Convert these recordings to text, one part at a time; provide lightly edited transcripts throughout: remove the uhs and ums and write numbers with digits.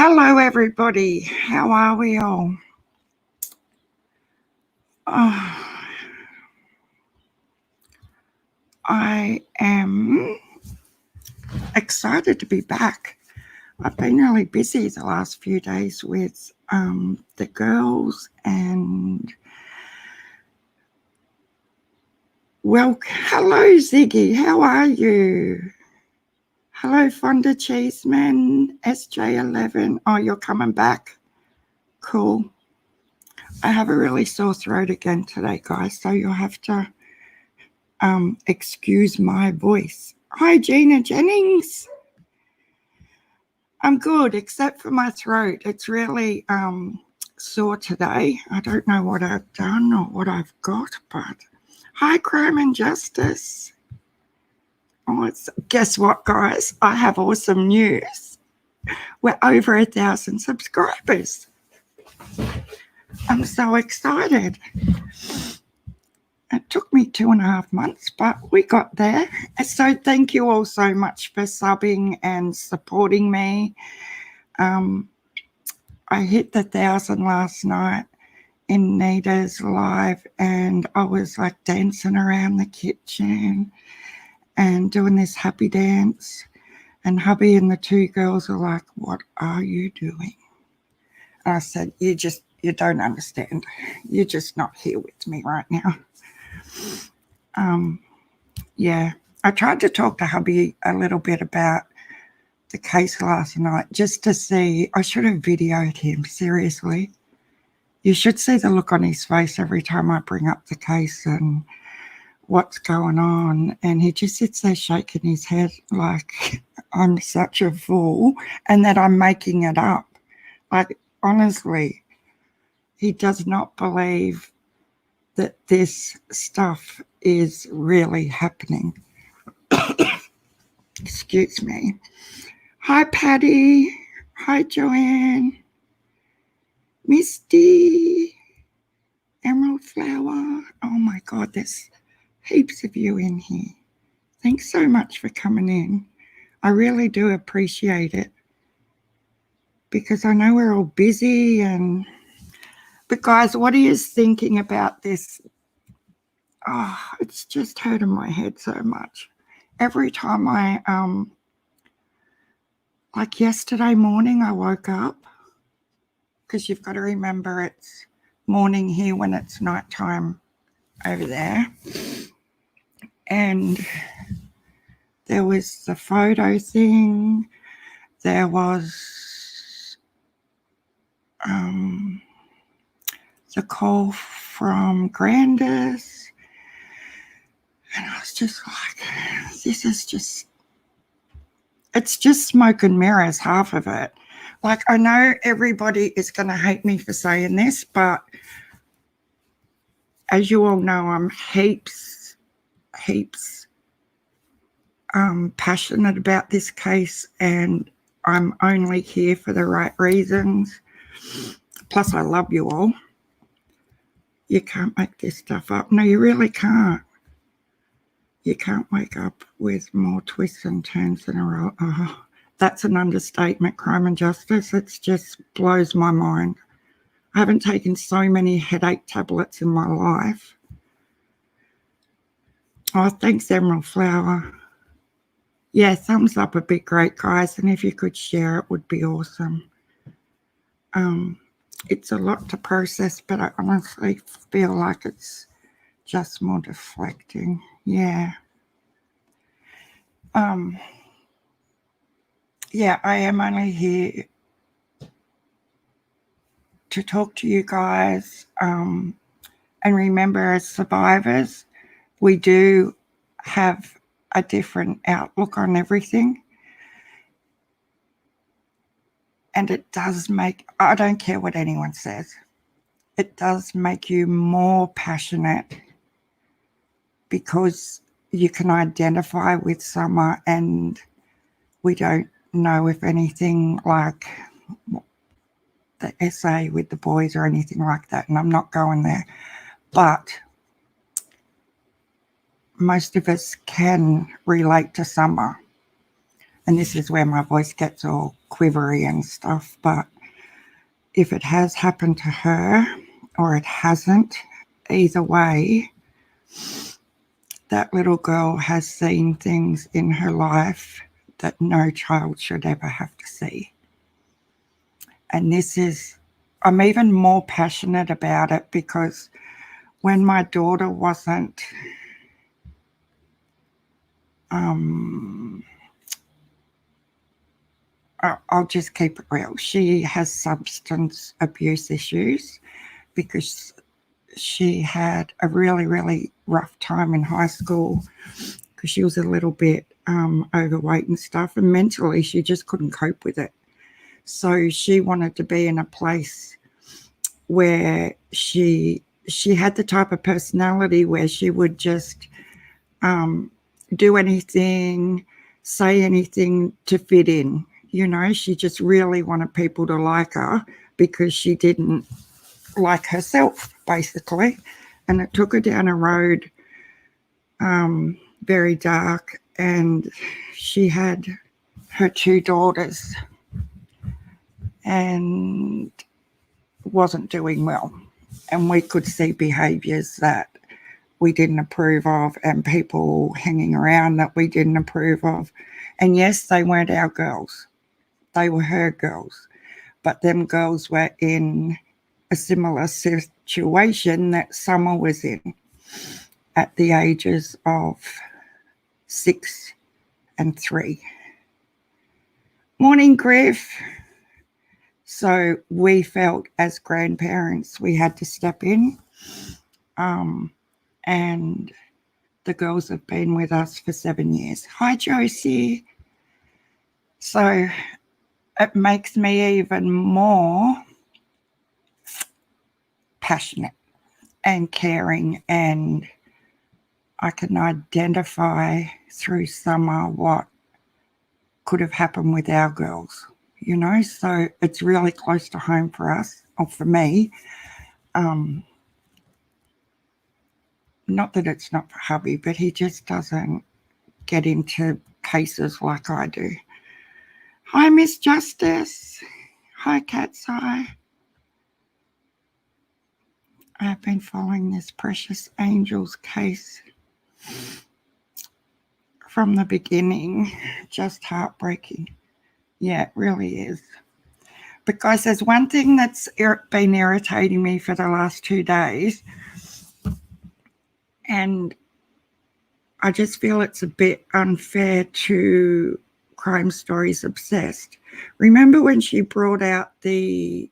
Hello, everybody. How are we all? I am excited to be back. I've been really busy the last few days with the girls and well, hello Ziggy, how are you? Hello Fonda Cheeseman, SJ11. Oh, you're coming back? Cool. I have a really sore throat again today, guys, so you'll have to excuse my voice. Hi, Gina Jennings. I'm good, except for my throat. It's really sore today. I don't know what I've done or what I've got, but hi, Crime and Justice. Oh, guess what, guys? I have awesome news. We're over 1,000 subscribers. I'm so excited. It took me 2.5 months, but we got there. So thank you all so much for subbing and supporting me. I hit the 1,000 last night in Nita's live, and I was like dancing around the kitchen and doing this happy dance. And hubby and the two girls are like, "What are you doing?" And I said, you don't understand. You're just not here with me right now. Yeah, I tried to talk to hubby a little bit about the case last night just to see. I should have videoed him, seriously. You should see the look on his face every time I bring up the case and what's going on. And he just sits there shaking his head like I'm such a fool and that I'm making it up. Like, honestly, he does not believe that this stuff is really happening. Excuse me. Hi, Patty. Hi, Joanne. Misty. Emerald Flower. Oh, my God, there's heaps of you in here. Thanks so much for coming in. I really do appreciate it because I know we're all busy but guys, what are you thinking about this? Oh, it's just hurting my head so much. Every time like yesterday morning, I woke up because you've got to remember it's morning here when it's nighttime over there. And there was the photo thing. There was the call from Grandus. And I was just like, this is just, it's just smoke and mirrors, half of it. Like, I know everybody is going to hate me for saying this, but as you all know, I'm heaps passionate about this case, and I'm only here for the right reasons. Plus, I love you all. You can't make this stuff up. No, you really can't. You can't wake up with more twists and turns in a row. Oh, that's an understatement, Crime and Justice. It just blows my mind. I haven't taken so many headache tablets in my life. Oh, thanks, Emerald Flower. Yeah, thumbs up would be great, guys. And if you could share, it would be awesome. It's a lot to process, but I honestly feel like it's just more deflecting. Yeah. Yeah, I am only here to talk to you guys. And remember, as survivors, we do have a different outlook on everything. And it does make, I don't care what anyone says, it does make you more passionate because you can identify with someone, and we don't know if anything like the essay with the boys or anything like that, and I'm not going there, but most of us can relate to someone. and this is where my voice gets all quivery and stuff, but if it has happened to her or it hasn't, either way, that little girl has seen things in her life that no child should ever have to see. And this is, I'm even more passionate about it because when my daughter wasn't, I'll just keep it real. She has substance abuse issues because she had a really, really rough time in high school because she was a little bit overweight and stuff, and mentally she just couldn't cope with it. So she wanted to be in a place where she had the type of personality where she would just do anything, say anything to fit in. You know, she just really wanted people to like her because she didn't like herself, basically. And it took her down a road, very dark, and she had her 2 daughters and wasn't doing well. And we could see behaviours that we didn't approve of and people hanging around that we didn't approve of. And yes, they weren't our girls. They were her girls. But them girls were in a similar situation that Summer was in at the ages of 6 and 3. Morning, Griff. So we felt as grandparents we had to step in. And the girls have been with us for 7 years. Hi, Josie. So it makes me even more passionate and caring, and I can identify through Summer what could have happened with our girls, you know, so it's really close to home for us, or for me. Not that it's not for hubby, but he just doesn't get into cases like I do. Hi, Miss Justice. Hi, Cat's Eye. I've been following this Precious Angels case from the beginning. Just heartbreaking. Yeah, it really is. Because there's one thing that's been irritating me for the last 2 days, and I just feel it's a bit unfair to Crime Stories Obsessed. Remember when she brought out the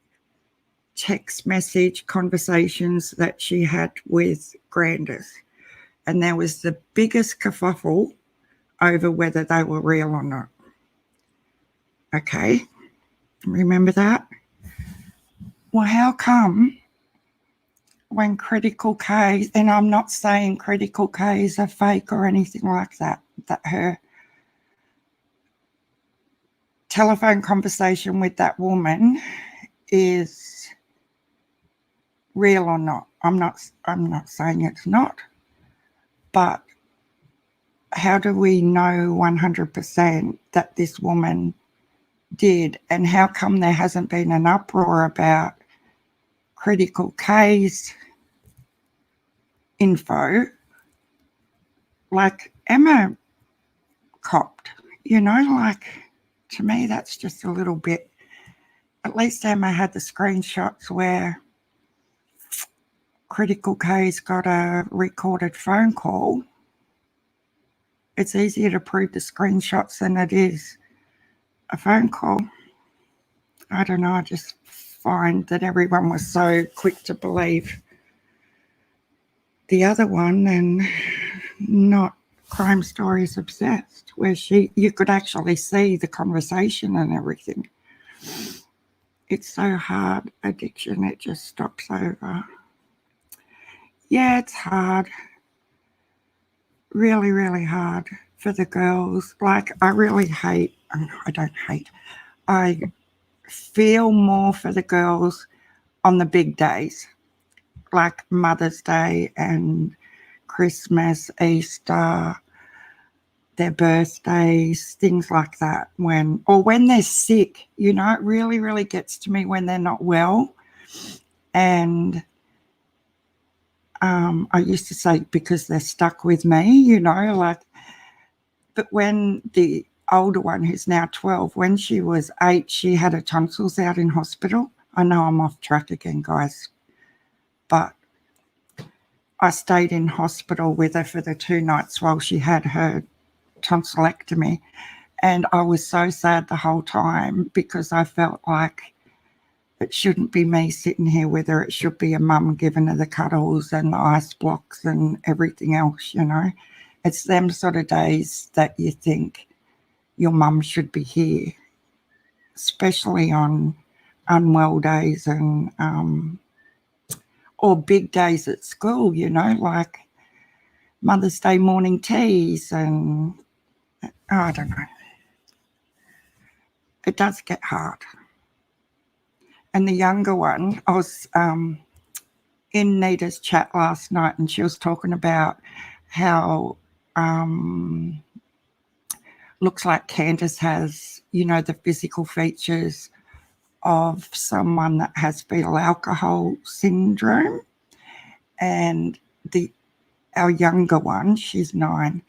text message conversations that she had with Grandus, and there was the biggest kerfuffle over whether they were real or not? Okay, remember that? Well, how come when Critical K's, and I'm not saying Critical K's are fake or anything like that, that her telephone conversation with that woman is real or not. I'm not saying it's not, but how do we know 100% that this woman did, and how come there hasn't been an uproar about Critical K's info like Emma copped? You know, like, to me that's just a little bit, at least Emma had the screenshots where Critical K's got a recorded phone call. It's easier to prove the screenshots than it is a phone call. I don't know, I just find that everyone was so quick to believe the other one and not Crime Stories Obsessed, where you could actually see the conversation and everything. It's so hard, addiction, it just stops over. Yeah, it's hard. Really, really hard for the girls. Like, I feel more for the girls on the big days, like Mother's Day and Christmas, Easter, their birthdays, things like that, when they're sick. You know, it really, really gets to me when they're not well. And I used to say because they're stuck with me, you know, like, but when the older one, who's now 12, when she was 8, she had her tonsils out in hospital. I know I'm off track again, guys, but I stayed in hospital with her for the 2 nights while she had her tonsillectomy. And I was so sad the whole time because I felt like it shouldn't be me sitting here with her. It should be a mum giving her the cuddles and the ice blocks and everything else, you know. It's them sort of days that you think your mum should be here, especially on unwell days and or big days at school, you know, like Mother's Day morning teas and I don't know. It does get hard. And the younger one, I was in Nita's chat last night and she was talking about how looks like Candus has, you know, the physical features of someone that has fetal alcohol syndrome. And our younger one, she's 9,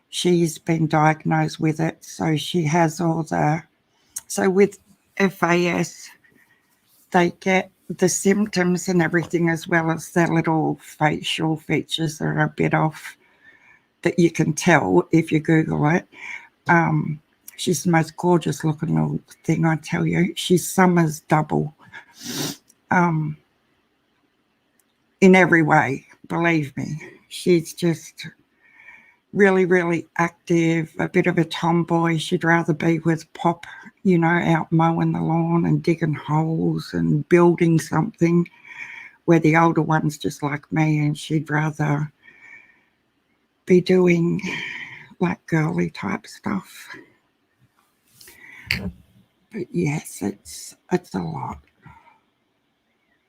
she's been diagnosed with it. So she has so with FAS, they get the symptoms and everything as well as their little facial features that are a bit off that you can tell if you Google it. She's the most gorgeous looking little thing, I tell you. She's Summer's double in every way, believe me. She's just really, really active, a bit of a tomboy. She'd rather be with Pop, you know, out mowing the lawn and digging holes and building something, where the older one's just like me and she'd rather be doing like girly type stuff. But yes, it's a lot.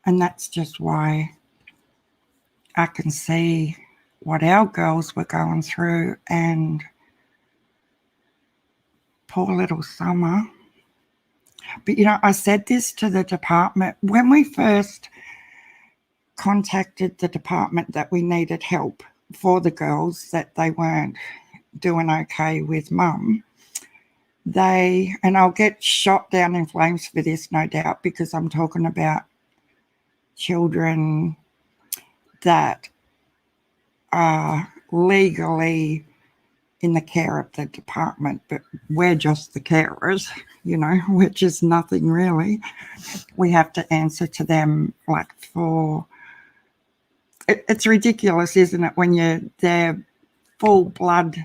And that's just why I can see what our girls were going through, and poor little Summer. But, you know, I said this to the department when we first contacted the department that we needed help for the girls, that they weren't doing okay with Mum. And I'll get shot down in flames for this, no doubt, because I'm talking about children that are legally in the care of the department, but we're just the carers, you know, which is nothing really. We have to answer to them like it's ridiculous, isn't it, when they're full blood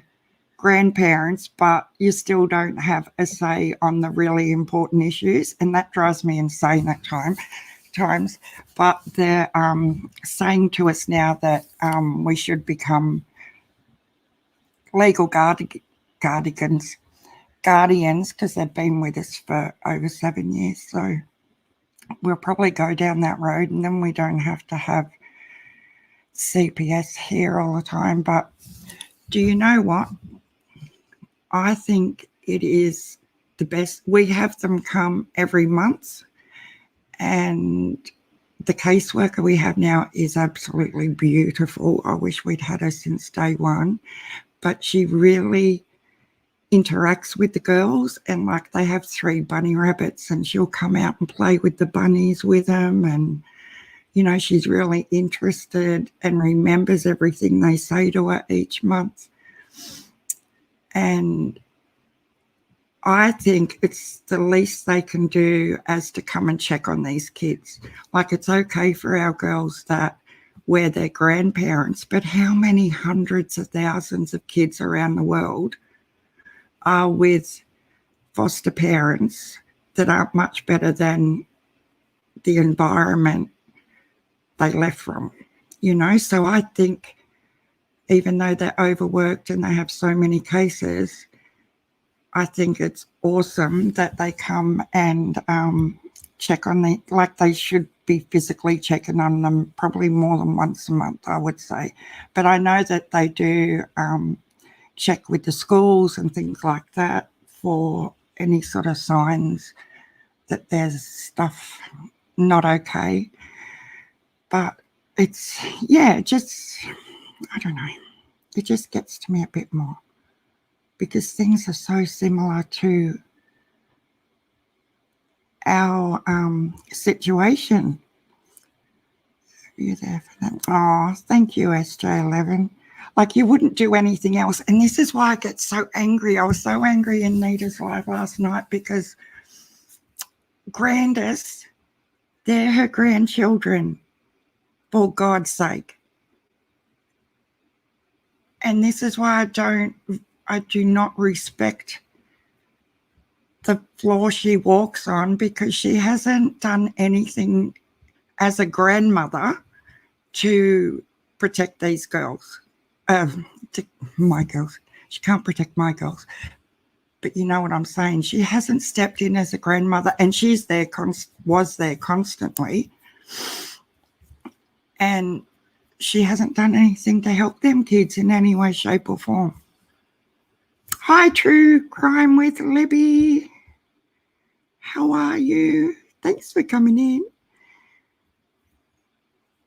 grandparents, but you still don't have a say on the really important issues, and that drives me insane at times. But they're saying to us now that we should become legal guardians because they've been with us for over 7 years. So we'll probably go down that road, and then we don't have to have CPS here all the time. But do you know what? I think it is the best. We have them come every month, and the caseworker we have now is absolutely beautiful. I wish we'd had her since day one, but she really interacts with the girls, and like they have 3 bunny rabbits and she'll come out and play with the bunnies with them, and you know, she's really interested and remembers everything they say to her each month. And I think it's the least they can do as to come and check on these kids. Like, it's okay for our girls that we're their grandparents, but how many hundreds of thousands of kids around the world are with foster parents that aren't much better than the environment they left from, you know? So I think even though they're overworked and they have so many cases, I think it's awesome that they come and check on like they should be physically checking on them probably more than once a month, I would say. But I know that they do check with the schools and things like that for any sort of signs that there's stuff not okay. But it's, just, I don't know. It just gets to me a bit more because things are so similar to our situation. Are you there for that? Oh, thank you, SJ11. Like you wouldn't do anything else. And this is why I get so angry. I was so angry in Nita's live last night because Grandus, they're her grandchildren, for God's sake. And this is why I do not respect the floor she walks on, because she hasn't done anything as a grandmother to protect these girls. My girls. She can't protect my girls. But you know what I'm saying. She hasn't stepped in as a grandmother, and she's there, was there constantly. And she hasn't done anything to help them kids in any way, shape, or form. Hi, True Crime with Libby. How are you? Thanks for coming in.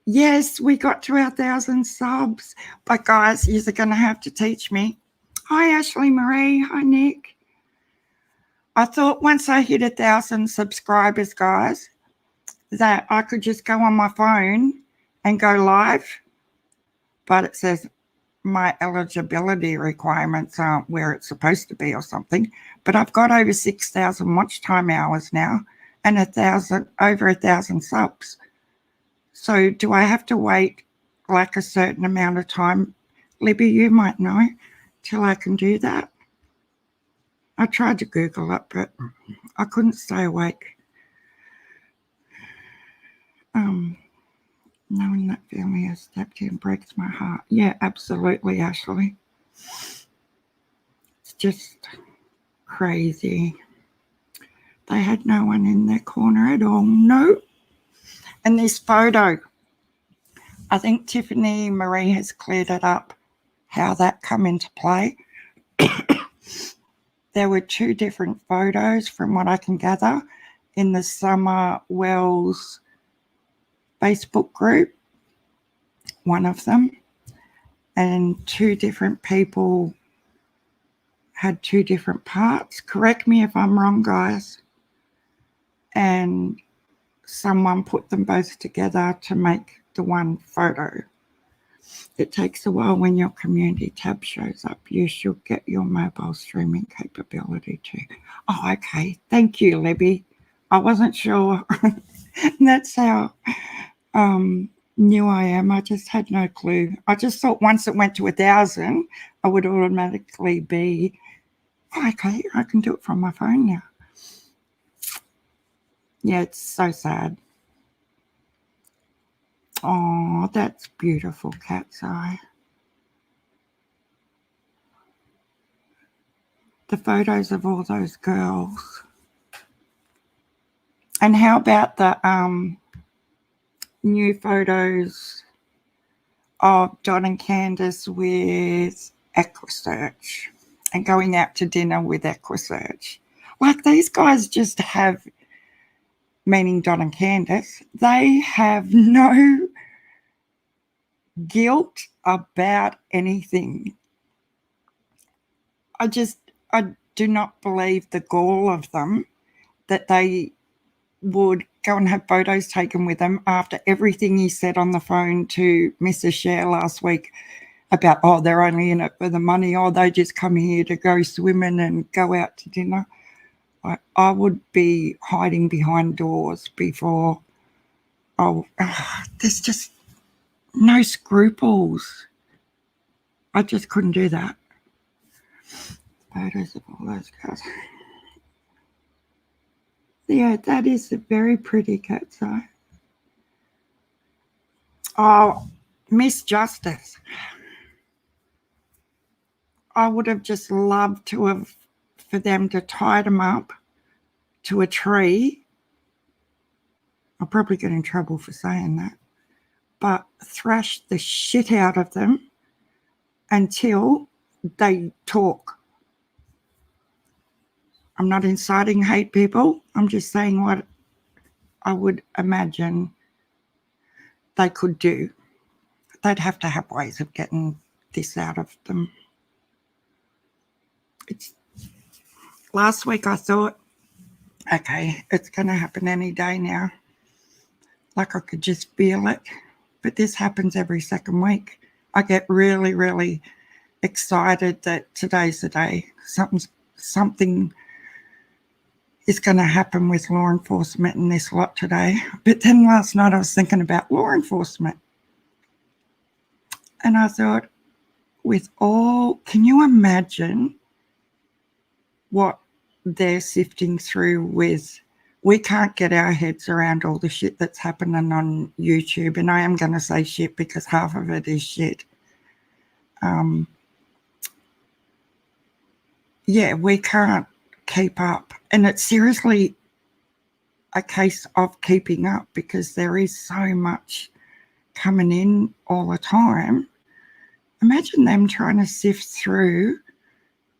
Yes, we got to our 1,000 subs. But guys, you're going to have to teach me. Hi, Ashley Marie. Hi, Nick. I thought once I hit 1,000 subscribers, guys, that I could just go on my phone and go live. But it says my eligibility requirements aren't where it's supposed to be or something. But I've got over 6,000 watch time hours now and over 1,000 subs. So do I have to wait like a certain amount of time? Libby, you might know, till I can do that. I tried to Google it, but I couldn't stay awake. Knowing that family has stepped in breaks my heart. Yeah, absolutely, Ashley. It's just crazy. They had no one in their corner at all. No. And this photo, I think Tiffany Marie has cleared it up, how that come into play. There were 2 different photos from what I can gather in the Summer Wells Facebook group, one of them, and 2 different people had 2 different parts. Correct me if I'm wrong, guys. And someone put them both together to make the one photo. It takes a while when your community tab shows up. You should get your mobile streaming capability too. Oh, okay. Thank you, Libby. I wasn't sure. That's how new I am. I just had no clue. I just thought once it went to 1,000, I would automatically be, okay, I can do it from my phone now. Yeah, it's so sad. Oh, that's beautiful, Cat's Eye. The photos of all those girls. And how about the new photos of Don and Candus with EquiSearch and going out to dinner with EquiSearch? Like, these guys just have, meaning Don and Candus, they have no guilt about anything. I do not believe the gall of them that they would go and have photos taken with them after everything he said on the phone to Mrs. Cher last week about, oh, they're only in it for the money, oh, they just come here to go swimming and go out to dinner. I would be hiding behind doors before, there's just no scruples. I just couldn't do that. Photos of all those girls. Yeah, that is a very pretty Cat's Eye. Oh, Miss Justice. I would have just loved for them to tie them up to a tree. I'll probably get in trouble for saying that. But thrash the shit out of them until they talk. I'm not inciting hate, people. I'm just saying what I would imagine they could do. They'd have to have ways of getting this out of them. Last week I thought, okay, it's going to happen any day now. Like I could just feel it. But this happens every second week. I get really, really excited that today's the day. Something is going to happen with law enforcement and this lot today. But then last night I was thinking about law enforcement. And I thought, can you imagine what they're sifting through with? We can't get our heads around all the shit that's happening on YouTube. And I am going to say shit because half of it is shit. Yeah, we can't keep up. And it's seriously a case of keeping up because there is so much coming in all the time. Imagine them trying to sift through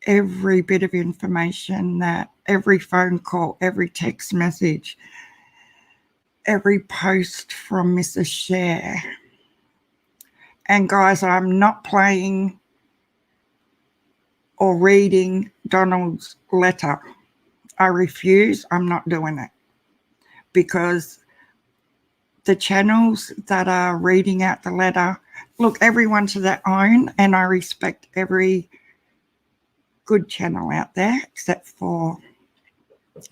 every bit of information, that every phone call, every text message, every post from Mrs. Share. And guys, I'm not playing or reading Donald's letter. I refuse. I'm not doing it because the channels that are reading out the letter, look, everyone to their own, and I respect every good channel out there except for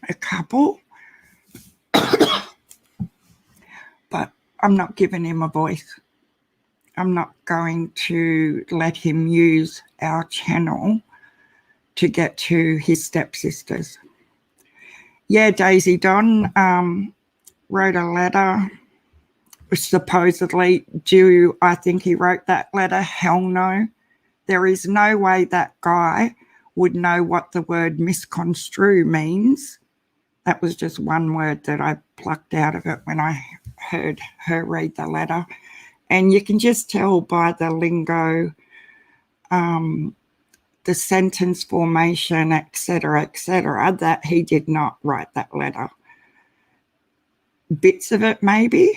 a couple. But I'm not giving him a voice. I'm not going to let him use our channel to get to his stepsisters. Yeah, Daisy Don wrote a letter, supposedly. Do I think he wrote that letter? Hell no. There is no way that guy would know what the word misconstrue means. That was just one word that I plucked out of it when I heard her read the letter. And you can just tell by the lingo, the sentence formation, etc., that he did not write that letter. Bits of it maybe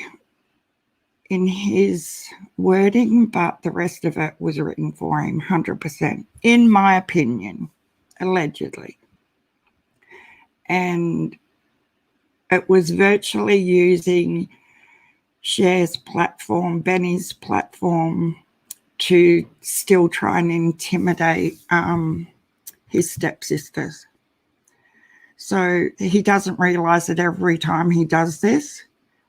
in his wording, but the rest of it was written for him 100%, in my opinion, allegedly. And it was virtually using Cher's platform, Benny's platform, to still try and intimidate his stepsisters. So he doesn't realise that every time he does this,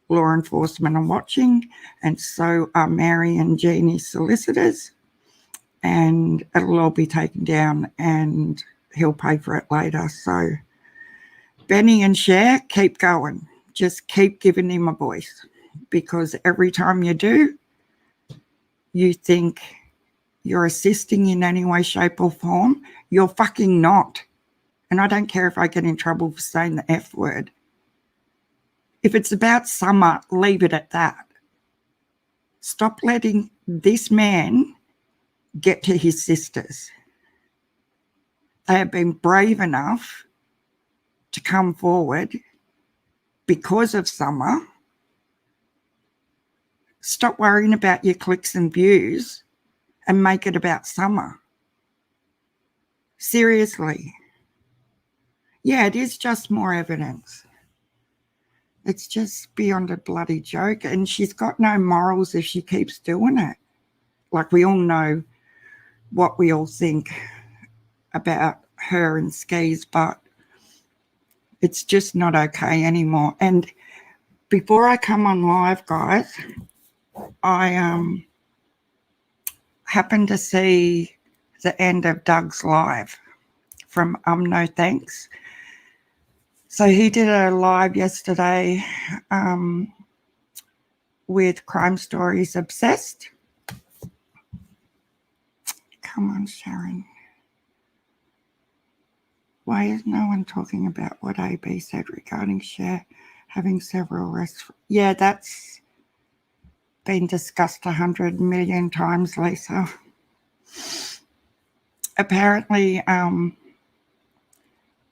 law enforcement are watching, and so are Mary and Jeannie's solicitors, and it'll all be taken down and he'll pay for it later. So Benny and Cher, keep going. Just keep giving him a voice, because every time you do, you think you're assisting in any way, shape or form. You're fucking not. And I don't care if I get in trouble for saying the F word. If it's about Summer, leave it at that. Stop letting this man get to his sisters. They have been brave enough to come forward because of Summer. Stop worrying about your clicks and views and make it about Summer. Seriously. Yeah, it is just more evidence. It's just beyond a bloody joke. And she's got no morals if she keeps doing it. Like, we all know what we all think about her and Skeeze, but it's just not okay anymore. And before I come on live, guys, I happened to see the end of Doug's live from No Thanks. So he did a live yesterday with Crime Stories Obsessed. Come on, Sharon. Why is no one talking about what AB said regarding Cher having several arrests? Yeah, that's been discussed 100 million times, Lisa. apparently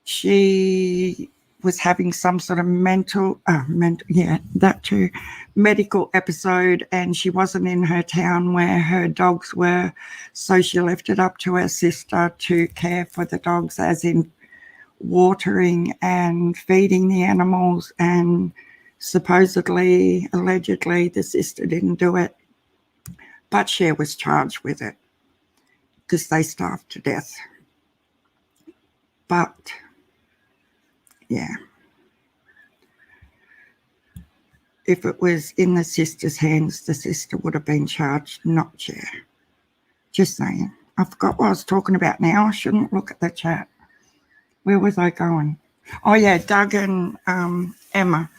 she was having some sort of medical episode, and she wasn't in her town where her dogs were, so she left it up to her sister to care for the dogs, as in watering and feeding the animals, and allegedly, the sister didn't do it, but she was charged with it because they starved to death. But yeah, if it was in the sister's hands, the sister would have been charged, not Chair. Just saying. I forgot what I was talking about now. I shouldn't look at the chat. Where was I going? Oh yeah, Doug and Emma.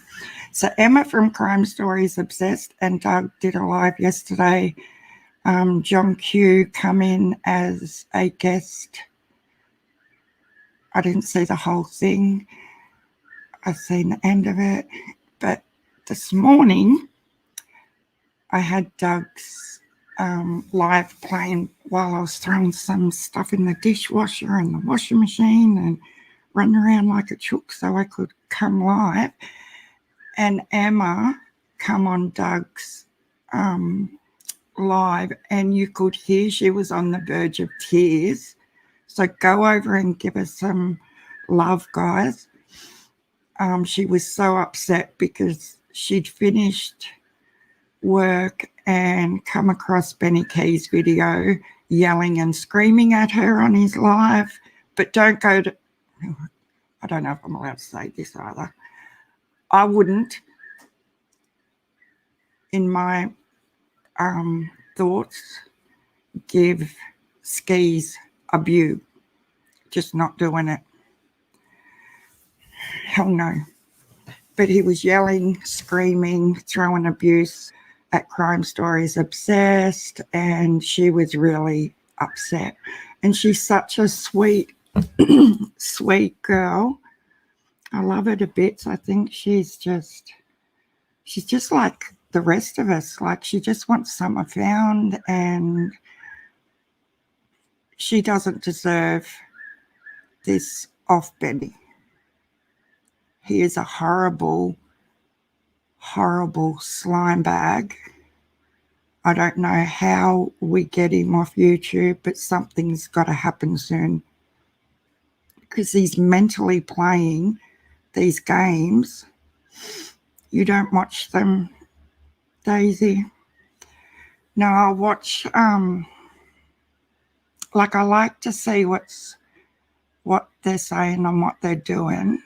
So Emma from Crime Stories Obsessed and Doug did a live yesterday. John Q come in as a guest. I didn't see the whole thing. I've seen the end of it. But this morning, I had Doug's live playing while I was throwing some stuff in the dishwasher and the washing machine and running around like a chook so I could come live. And Emma come on Doug's live, and you could hear she was on the verge of tears. So go over and give her some love, guys. She was so upset because she'd finished work and come across Benny Skeeze video yelling and screaming at her on his live. But don't go to, I don't know if I'm allowed to say this either. I wouldn't, in my thoughts, give Skeeze a view. Just not doing it. Hell no. But he was yelling, screaming, throwing abuse at Crime Stories Obsessed, and she was really upset. And she's such a sweet, sweet girl. I love her to bits. I think she's just like the rest of us. Like, she just wants summer found, and she doesn't deserve this off Benny. He is a horrible, horrible slime bag. I don't know how we get him off YouTube, but something's got to happen soon, because he's mentally playing these games. You don't watch them, Daisy? No, I watch, I like to see what they're saying and what they're doing,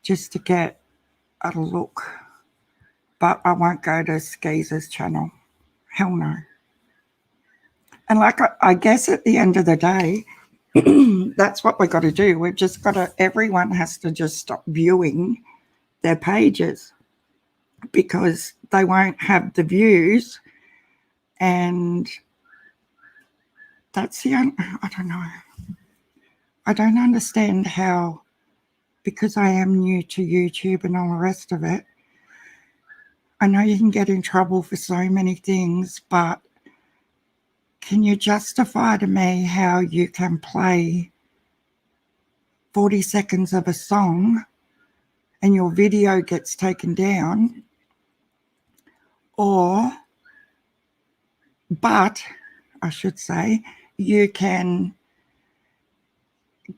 just to get a look. But I won't go to Skeeze's channel. Hell no. And I guess at the end of the day, that's what we've got to do. We've just got to, everyone has to just stop viewing their pages, because they won't have the views. And that's the only, I don't know. I don't understand how, because I am new to YouTube and all the rest of it, I know you can get in trouble for so many things, but can you justify to me how you can play 40 seconds of a song and your video gets taken down? But I should say, you can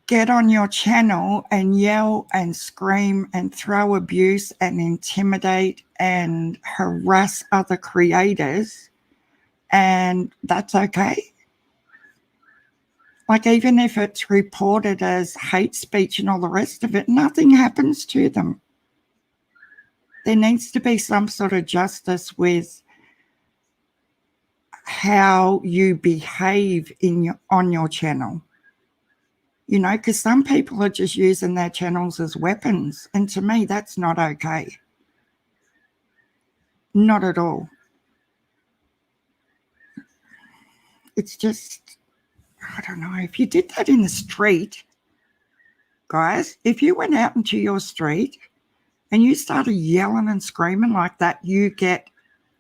get on your channel and yell and scream and throw abuse and intimidate and harass other creators, and that's okay. Like, even if it's reported as hate speech and all the rest of it, nothing happens to them. There needs to be some sort of justice with how you behave on your channel. You know, because some people are just using their channels as weapons. And to me, that's not okay. Not at all. It's just, I don't know. If you did that in the street, guys, if you went out into your street and you started yelling and screaming like that, you get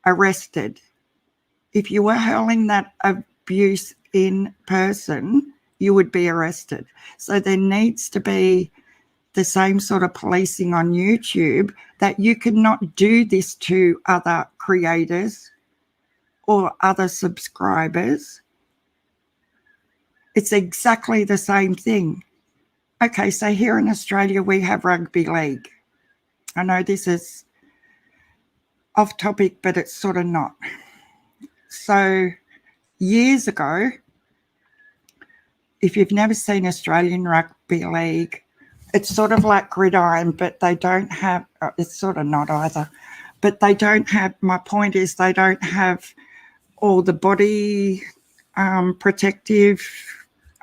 arrested. If you were hurling that abuse in person, you would be arrested. So there needs to be the same sort of policing on YouTube, that you cannot do this to other creators or other subscribers. It's exactly the same thing. Okay, so here in Australia, we have rugby league. I know this is off topic, but it's sort of not. So years ago, if you've never seen Australian rugby league, it's sort of like gridiron, but they don't have, it's sort of not either, but they don't have, my point is they don't have all the body protective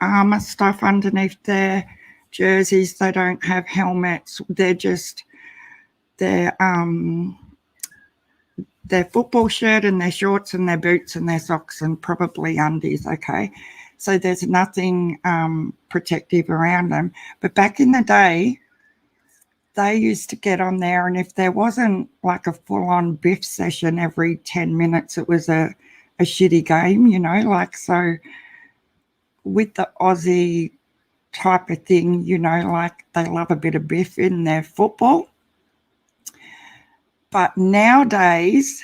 armour stuff underneath their jerseys. They don't have helmets. They're just their football shirt and their shorts and their boots and their socks and probably undies, okay? So there's nothing protective around them. But back in the day, they used to get on there, and if there wasn't like a full-on biff session every 10 minutes, it was a shitty game, you know, like, so with the Aussie type of thing, you know, like they love a bit of biff in their football. But nowadays,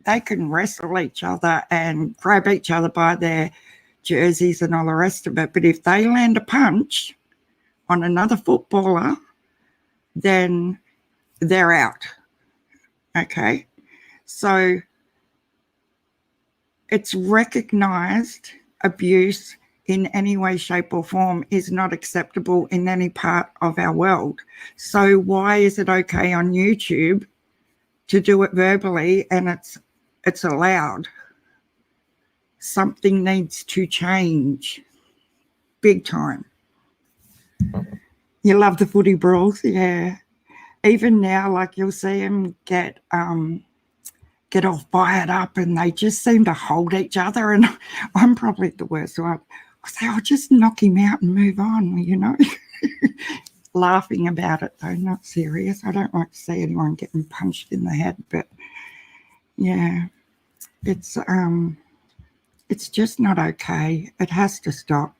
they can wrestle each other and grab each other by their jerseys and all the rest of it. But if they land a punch on another footballer, then they're out. Okay? So it's recognised abuse in any way, shape or form is not acceptable in any part of our world. So why is it okay on YouTube to do it verbally and it's allowed? Something needs to change big time. You love the footy brawls, yeah. Even now, like you'll see them get all fired up and they just seem to hold each other, and I'm probably the worst one. I say, I'll just knock him out and move on, you know. Laughing about it though, not serious. I don't like to see anyone getting punched in the head, but yeah, it's just not okay. It has to stop.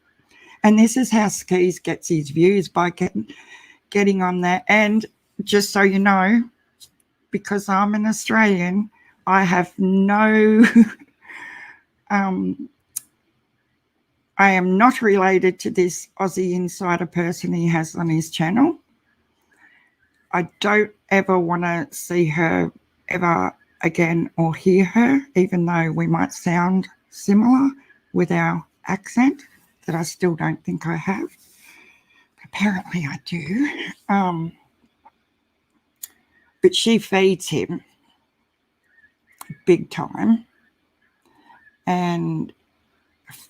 And this is how Skeeze gets his views, by getting on there. And just so you know, because I'm an Australian, I have no, I am not related to this Aussie insider person he has on his channel. I don't ever want to see her ever again or hear her, even though we might sound similar with our accent that I still don't think I have. Apparently I do. But she feeds him big time and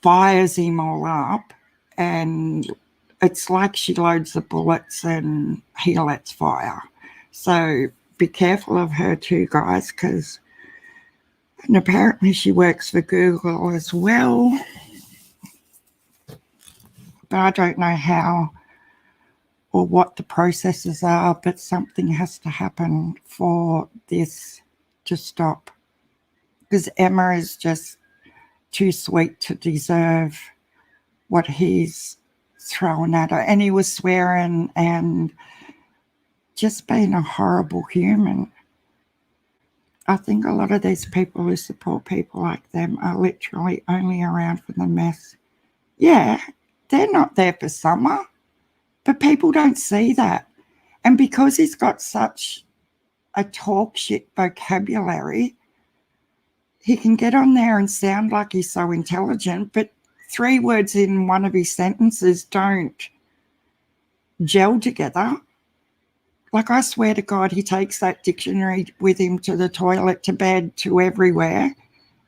fires him all up, and it's like she loads the bullets and he lets fire. So be careful of her too, guys, because and apparently she works for Google as well. But I don't know how or what the processes are, but something has to happen for this to stop. Because Emma is just too sweet to deserve what he's throwing at her. And he was swearing and just being a horrible human. I think a lot of these people who support people like them are literally only around for the mess. Yeah, they're not there for summer, but people don't see that. And because he's got such a talk shit vocabulary, he can get on there and sound like he's so intelligent, but 3 words in one of his sentences don't gel together. Like, I swear to God, he takes that dictionary with him to the toilet, to bed, to everywhere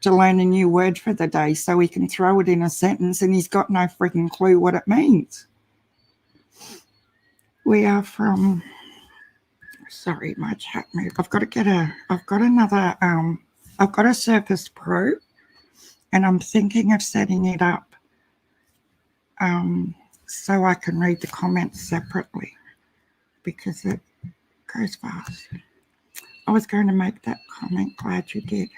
to learn a new word for the day so he can throw it in a sentence, and he's got no freaking clue what it means. We are from, sorry, my chat moved. I've got a Surface Pro, and I'm thinking of setting it up so I can read the comments separately because it goes fast. I was going to make that comment, glad you did.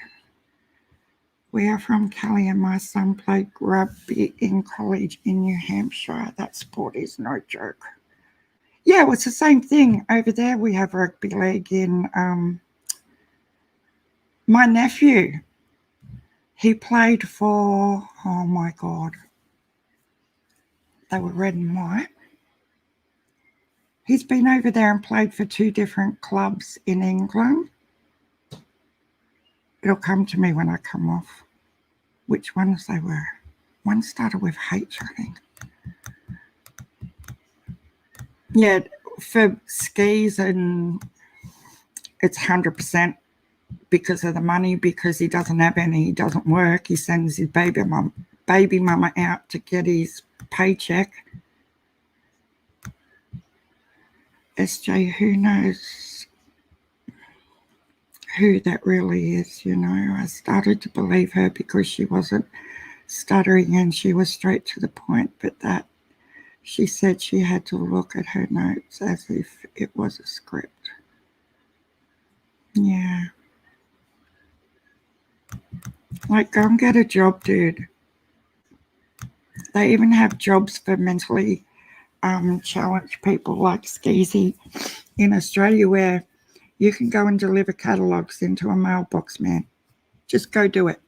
We are from Cali and my son played rugby in college in New Hampshire. That sport is no joke. Yeah, well, it's the same thing. Over there we have rugby league in my nephew. He played for, oh my God, they were red and white. He's been over there and played for 2 different clubs in England. It'll come to me when I come off which ones they were. One started with H, I think. Yeah, for skis, and it's 100% because of the money, because he doesn't have any, he doesn't work. He sends his baby mama out to get his paycheck. SJ, who knows who that really is, you know. I started to believe her because she wasn't stuttering and she was straight to the point, but that she said she had to look at her notes as if it was a script. Yeah. Like, go and get a job, dude. They even have jobs for mentally challenged people like Skeezy in Australia, where you can go and deliver catalogues into a mailbox, man. Just go do it.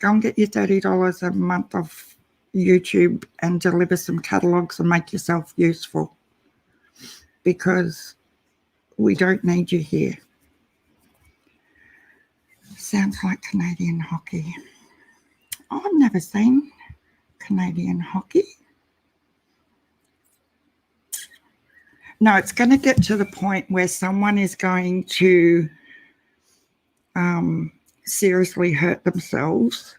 Go and get your $30 a month off YouTube and deliver some catalogues and make yourself useful, because we don't need you here. Sounds like Canadian hockey. Oh, I've never seen Canadian hockey. No, it's going to get to the point where someone is going to seriously hurt themselves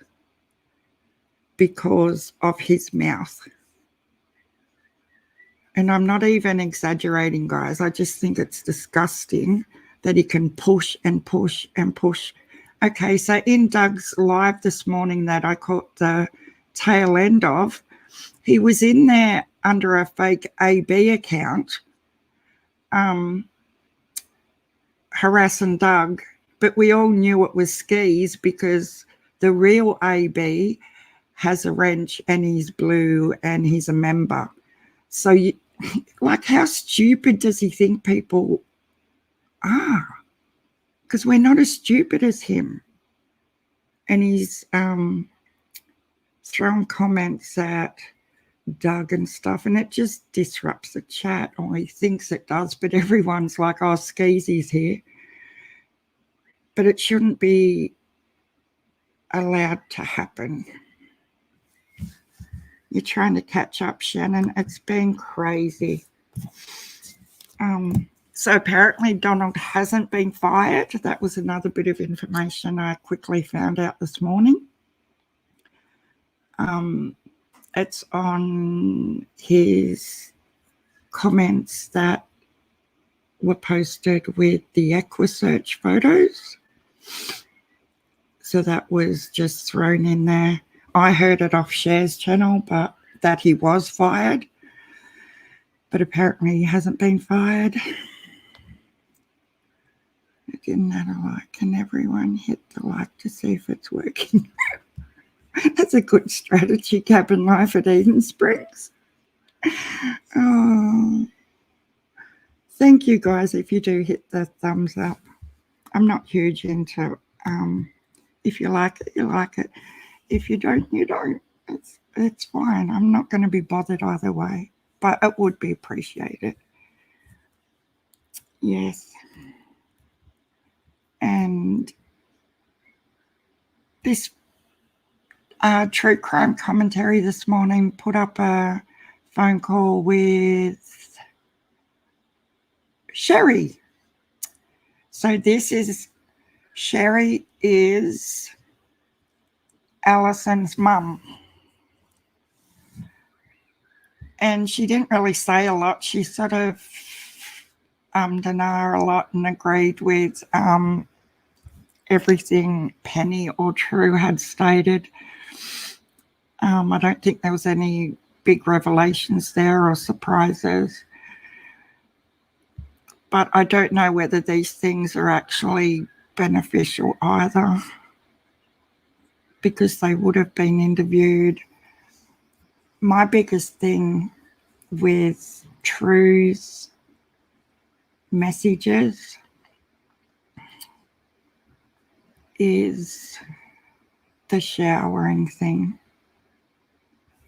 because of his mouth. And I'm not even exaggerating, guys. I just think it's disgusting that he can push and push and push. Okay, so in Doug's live this morning that I caught the tail end of, he was in there under a fake AB account, harassing Doug, but we all knew it was Skeeze because the real AB has a wrench and he's blue and he's a member. So, like, how stupid does he think people are? Because we're not as stupid as him. And he's throwing comments at Doug and stuff, and it just disrupts the chat, or he thinks it does, but everyone's like, oh, Skeezy's here. But it shouldn't be allowed to happen. You're trying to catch up, Shannon. It's been crazy. So apparently Donald hasn't been fired. That was another bit of information I quickly found out this morning. It's on his comments that were posted with the EquiSearch photos. So that was just thrown in there. I heard it off Cher's channel, but that he was fired. But apparently he hasn't been fired. Again, that a like. Can everyone hit the like to see if it's working? That's a good strategy, cabin life at Eden Springs. Oh, thank you guys if you do hit the thumbs up. I'm not huge into if you like it, you like it. If you don't, you don't. It's fine. I'm not going to be bothered either way, but it would be appreciated. Yes. And this true crime commentary this morning put up a phone call with Sherry. So this is, Sherry is Allison's mum. And she didn't really say a lot. She sort of denied a lot and agreed with everything Penny or True had stated. I don't think there was any big revelations there or surprises. But I don't know whether these things are actually beneficial either. because they would have been interviewed. My biggest thing with True's messages is the showering thing.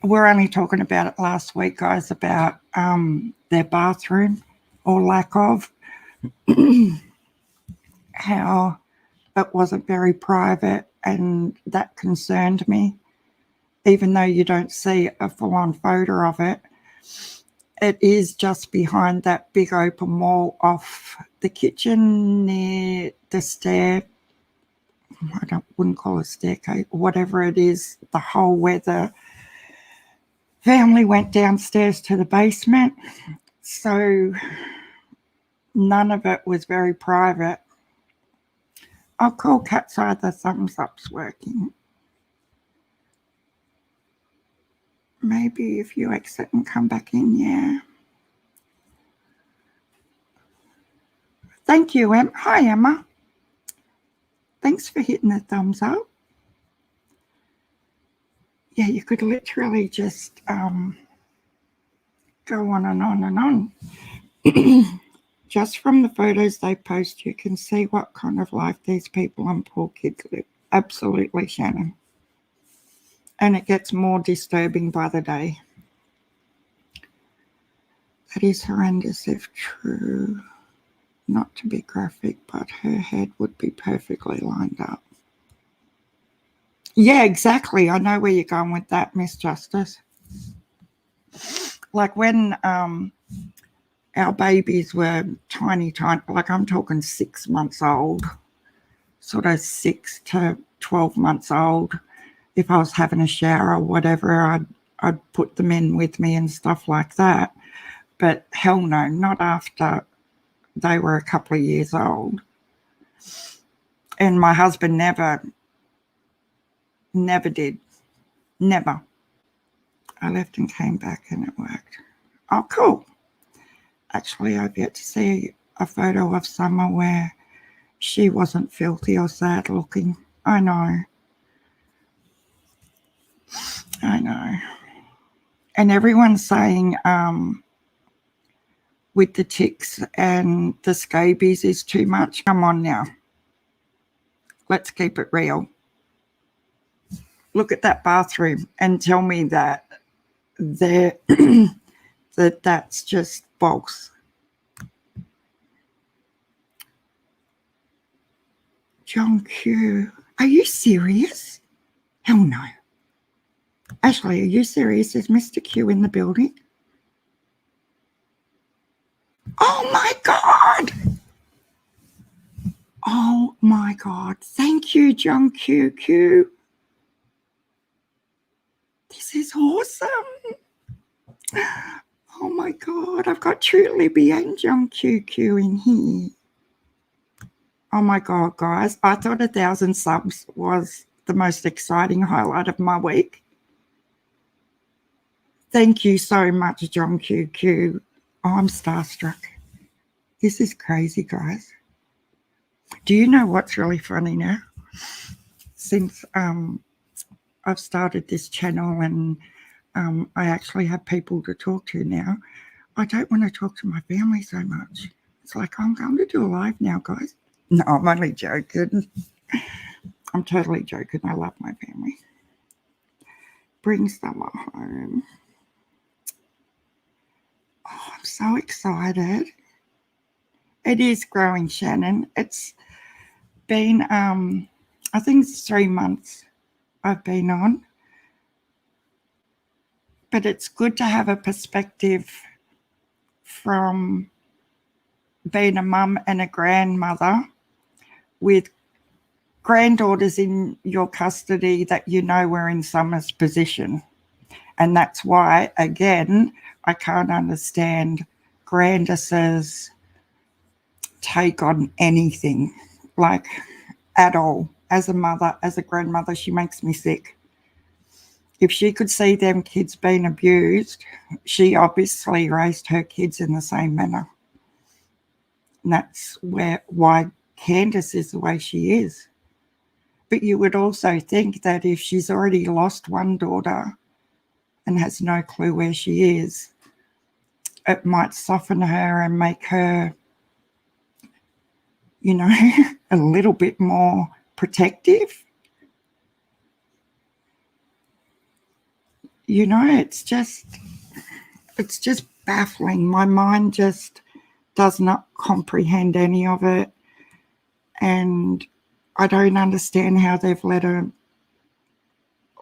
We're only talking about it last week, guys, about their bathroom or lack of, how it wasn't very private, and that concerned me. Even though you don't see a full-on photo of it, it is just behind that big open wall off the kitchen near the stair. Wouldn't call it staircase, whatever it is, the hole where the family went downstairs to the basement. So none of it was very private. I'll call Cat's Eye, the thumbs up's working. Maybe if you exit and come back in, yeah. Thank you, Em. Hi, Emma. Thanks for hitting the thumbs up. Yeah, you could literally just go on and on and on. Just from the photos they post, you can see what kind of life these people and poor kids live. Absolutely, Shannon. And it gets more disturbing by the day. That is horrendous if true. Not to be graphic, but her head would be perfectly lined up. Yeah, exactly. I know where you're going with that, Miss Justice. Like when our babies were tiny, like I'm talking 6 months old, sort of 6 to 12 months old. If I was having a shower or whatever, I'd put them in with me and stuff like that. But hell no, not after they were a couple of years old. And my husband never did. Never. I left and came back and it worked. Oh, cool. Actually, I've yet to see a photo of Summer where she wasn't filthy or sad looking. I know. And everyone's saying with the ticks and the scabies is too much. Come on now. Let's keep it real. Look at that bathroom and tell me that that's just false. John Q. Are you serious? Hell no. Ashley, are you serious? Is Mr. Q in the building? Oh my God. Oh my God. Thank you, John Q. This is awesome. Oh my God. I've got True Libby and John Q in here. Oh my God, guys. I thought 1,000 subs was the most exciting highlight of my week. Thank you so much, John Q. Oh, I'm starstruck. This is crazy, guys. Do you know what's really funny now? Since I've started this channel and I actually have people to talk to now, I don't want to talk to my family so much. It's like, I'm going to do a live now, guys. No, I'm only joking. I'm totally joking. I love my family. Bring Summer home. Oh, I'm so excited. It is growing, Shannon. It's been, I think it's 3 months I've been on. But it's good to have a perspective from being a mum and a grandmother with granddaughters in your custody that you know were in Summer's position. And that's why, again, I can't understand Grandus's take on anything, like at all. As a mother, as a grandmother, she makes me sick. If she could see them kids being abused, she obviously raised her kids in the same manner. And that's why Candus is the way she is. But you would also think that if she's already lost one daughter and has no clue where she is, it might soften her and make her, you know, a little bit more protective. You know, it's just baffling. My mind just does not comprehend any of it. And I don't understand how they've let her,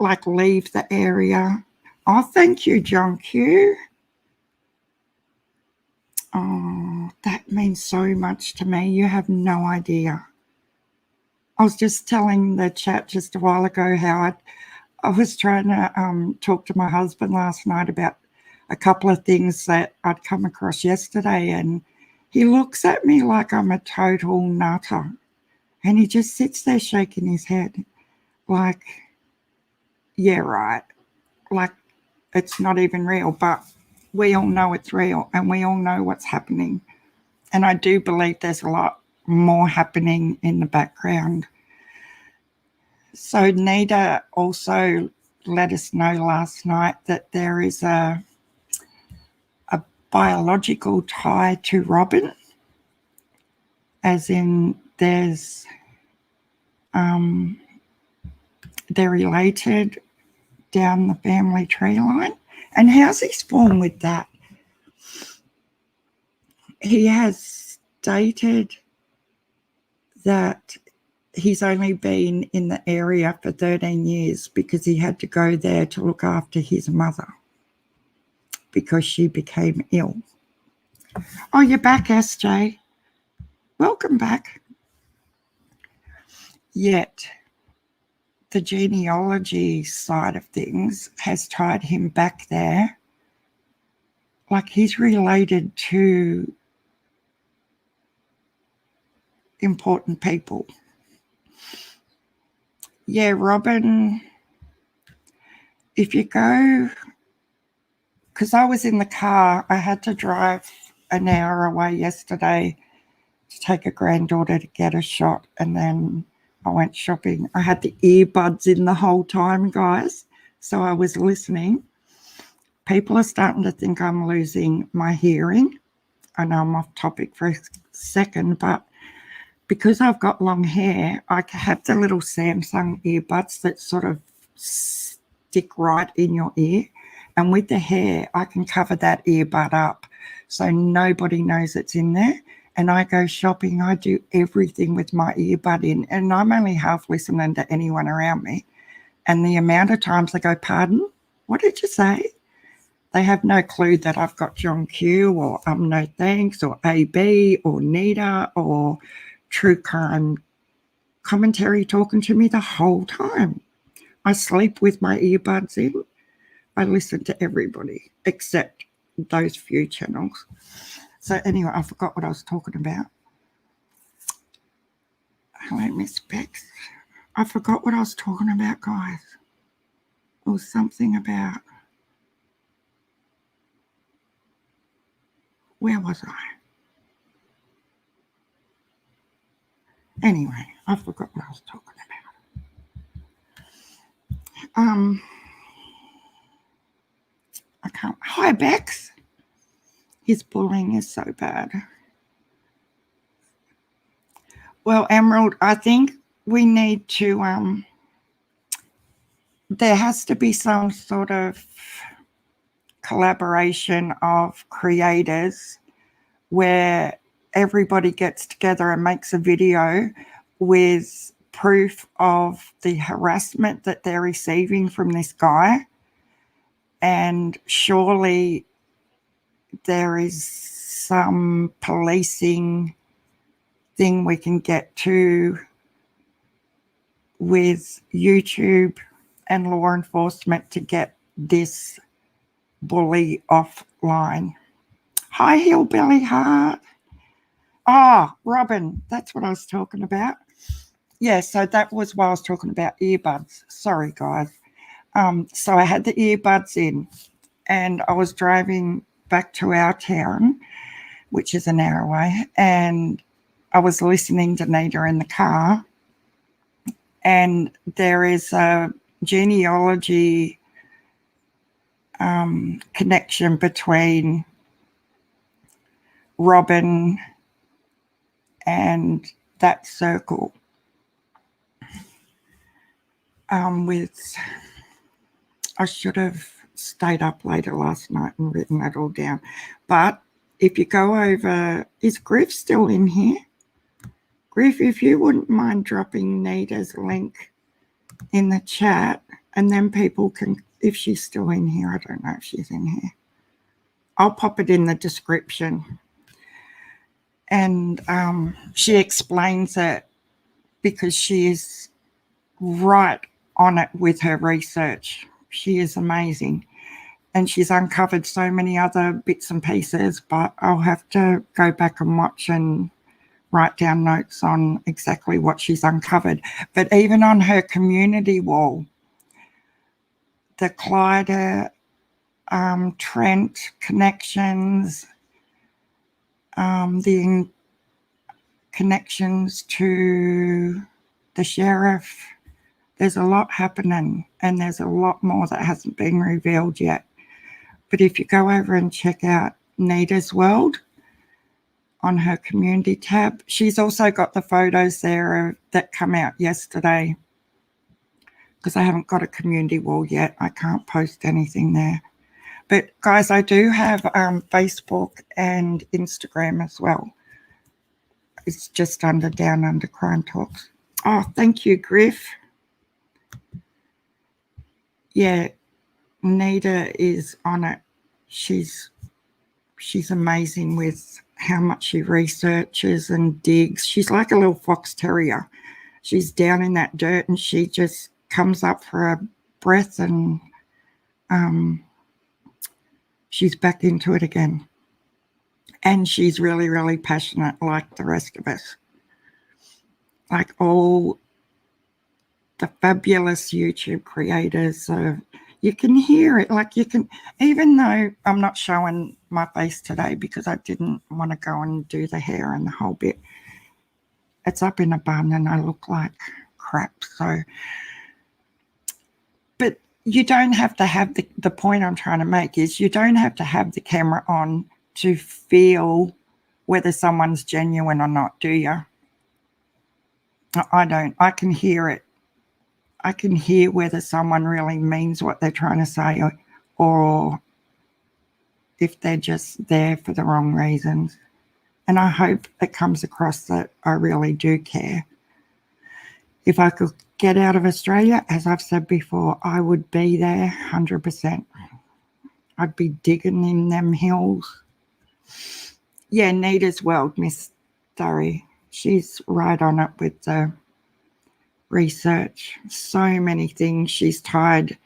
like, leave the area. Oh, thank you, John Q. Oh, that means so much to me. You have no idea. I was just telling the chat just a while ago how I was trying to talk to my husband last night about a couple of things that I'd come across yesterday, and he looks at me like I'm a total nutter, and he just sits there shaking his head like, yeah, right, like it's not even real, but we all know it's real and we all know what's happening. And I do believe there's a lot more happening in the background. So Nita also let us know last night that there is a biological tie to Robin, as in there's they're related down the family tree line. And how's he spawned with that? He has stated that he's only been in the area for 13 years because he had to go there to look after his mother because she became ill. Oh, you're back, SJ. Welcome back. Yet the genealogy side of things has tied him back there. Like, he's related to important people. Yeah, Robin, if you go, because I was in the car, I had to drive an hour away yesterday to take a granddaughter to get a shot, and then I went shopping. I had the earbuds in the whole time, guys, so I was listening. People are starting to think I'm losing my hearing. I know I'm off topic for a second, but because I've got long hair, I have the little Samsung earbuds that sort of stick right in your ear. And with the hair, I can cover that earbud up so nobody knows it's in there. And I go shopping, I do everything with my earbud in, and I'm only half listening to anyone around me. And the amount of times I go, pardon, what did you say? They have no clue that I've got John Q or No Thanks or AB or Nita or True Crime Commentary talking to me the whole time. I sleep with my earbuds in. I listen to everybody except those few channels. So anyway, I forgot what I was talking about. Hello, Miss Bex. I forgot what I was talking about, guys. It was something about... Where was I? Anyway, I forgot what I was talking about. I can't... Hi, Bex. His bullying is so bad. Well, Emerald, I think we need to... there has to be some sort of collaboration of creators where everybody gets together and makes a video with proof of the harassment that they're receiving from this guy. And surely there is some policing thing we can get to with YouTube and law enforcement to get this bully offline. Hi, Hillbilly Heart. Oh, Robin, that's what I was talking about. Yeah, so that was why I was talking about earbuds. Sorry, guys. So I had the earbuds in and I was driving back to our town, which is an hour away, and I was listening to Nita in the car, And there is a genealogy connection between Robin and that circle. I should have stayed up later last night and written that all down. But if you go over, is Griff still in here? Griff, if you wouldn't mind dropping Nita's link in the chat, and then people can, if she's still in here, I don't know if she's in here. I'll pop it in the description. And she explains it because she is right on it with her research. She is amazing. And she's uncovered so many other bits and pieces, but I'll have to go back and watch and write down notes on exactly what she's uncovered. But even on her community wall, the Clyde, Trent connections, the connections to the sheriff, there's a lot happening, and there's a lot more that hasn't been revealed yet. But if you go over and check out Nita's World on her community tab, she's also got the photos there that come out yesterday. Because I haven't got a community wall yet, I can't post anything there. But guys, I do have Facebook and Instagram as well. It's just down under Crime Talks. Oh, thank you, Griff. Yeah, Nita is on it. She's amazing with how much she researches and digs. She's like a little fox terrier. She's down in that dirt and she just comes up for a breath and she's back into it again. And she's really, really passionate like the rest of us. Like all the fabulous YouTube creators. You can hear it. Like you can, even though I'm not showing my face today because I didn't want to go and do the hair and the whole bit. It's up in a bun and I look like crap. So, but you don't have to have the point I'm trying to make is you don't have to have the camera on to feel whether someone's genuine or not, do you? I don't. I can hear it. I can hear whether someone really means what they're trying to say or if they're just there for the wrong reasons. And I hope it comes across that I really do care. If I could get out of Australia, as I've said before, I would be there 100%. I'd be digging in them hills. Yeah, Nita's World, Miss Durry. She's right on it with the research. So many things she's tied.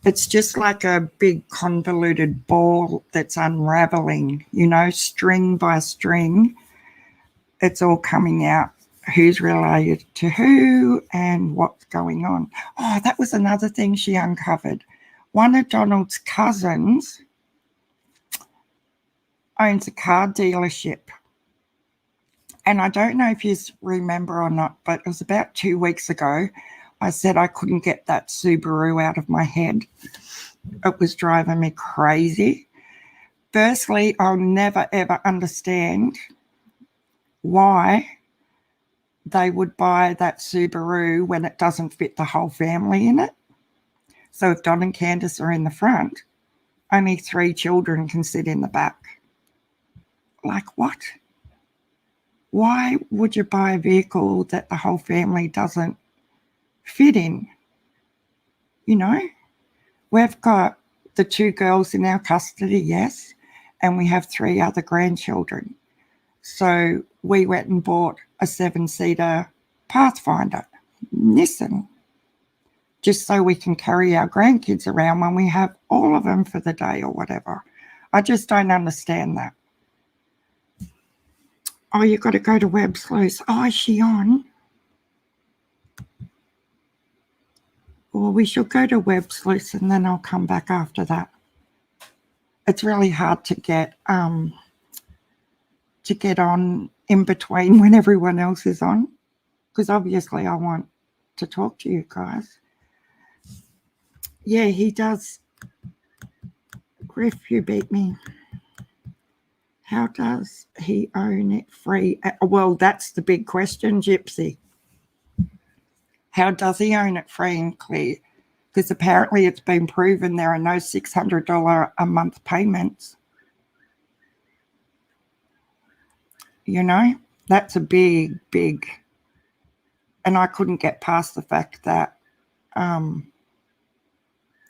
It's just like a big convoluted ball that's unraveling, you know, string by string. It's all coming out. Who's related to who and what's going on. Oh, that was another thing she uncovered. One of Donald's cousins owns a car dealership. And I don't know if you remember or not, but it was about 2 weeks ago. I said I couldn't get that Subaru out of my head. It was driving me crazy. Firstly, I'll never, ever understand why they would buy that Subaru when it doesn't fit the whole family in it. So if Don and Candus are in the front, only 3 children can sit in the back. Like what? Why would you buy a vehicle that the whole family doesn't fit in? You know, we've got the 2 girls in our custody, yes, and we have 3 other grandchildren. So we went and bought a 7-seater Pathfinder, Nissan, just so we can carry our grandkids around when we have all of them for the day or whatever. I just don't understand that. Oh, you've got to go to Web Sleuth. Oh, is she on? Well, we should go to Web Sleuth and then I'll come back after that. It's really hard to get on in between when everyone else is on, because obviously I want to talk to you guys. Yeah, he does. Griff, you beat me. How does he own it free? Well, that's the big question, Gypsy. How does he own it free and clear? Because apparently it's been proven there are no $600 a month payments. You know, that's a big, big. And I couldn't get past the fact that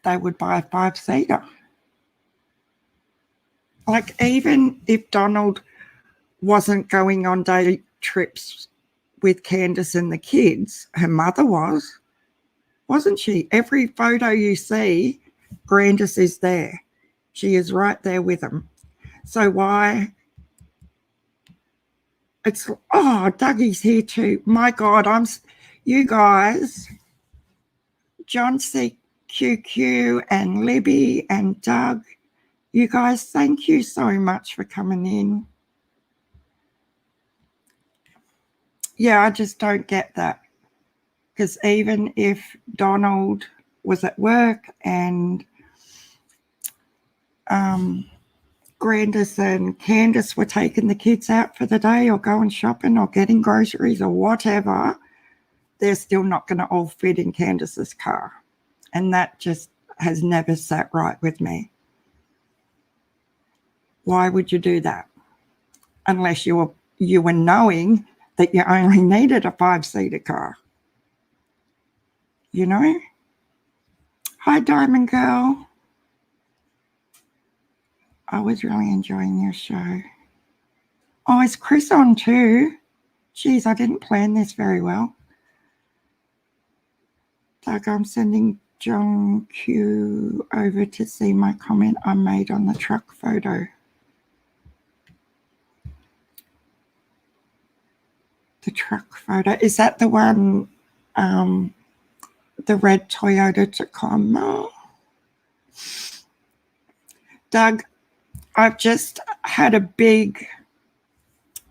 they would buy a 5-seater. Like, even if Donald wasn't going on day trips with Candus and the kids, her mother was, wasn't she? Every photo you see, Grandus is there. She is right there with them. So why? It's, oh, Dougie's here too. My God, you guys, John CQQ and Libby and Doug, you guys, thank you so much for coming in. Yeah, I just don't get that. Because even if Donald was at work and Grandus and Candus were taking the kids out for the day or going shopping or getting groceries or whatever, they're still not going to all fit in Candus's car. And that just has never sat right with me. Why would you do that? Unless you were knowing that you only needed a 5-seater car. You know? Hi, Diamond Girl. I was really enjoying your show. Oh, is Chris on too? Geez, I didn't plan this very well. Doug, I'm sending John Q over to see my comment I made on the truck photo. The truck photo. Is that the one, the red Toyota Tacoma? Doug, I've just had a big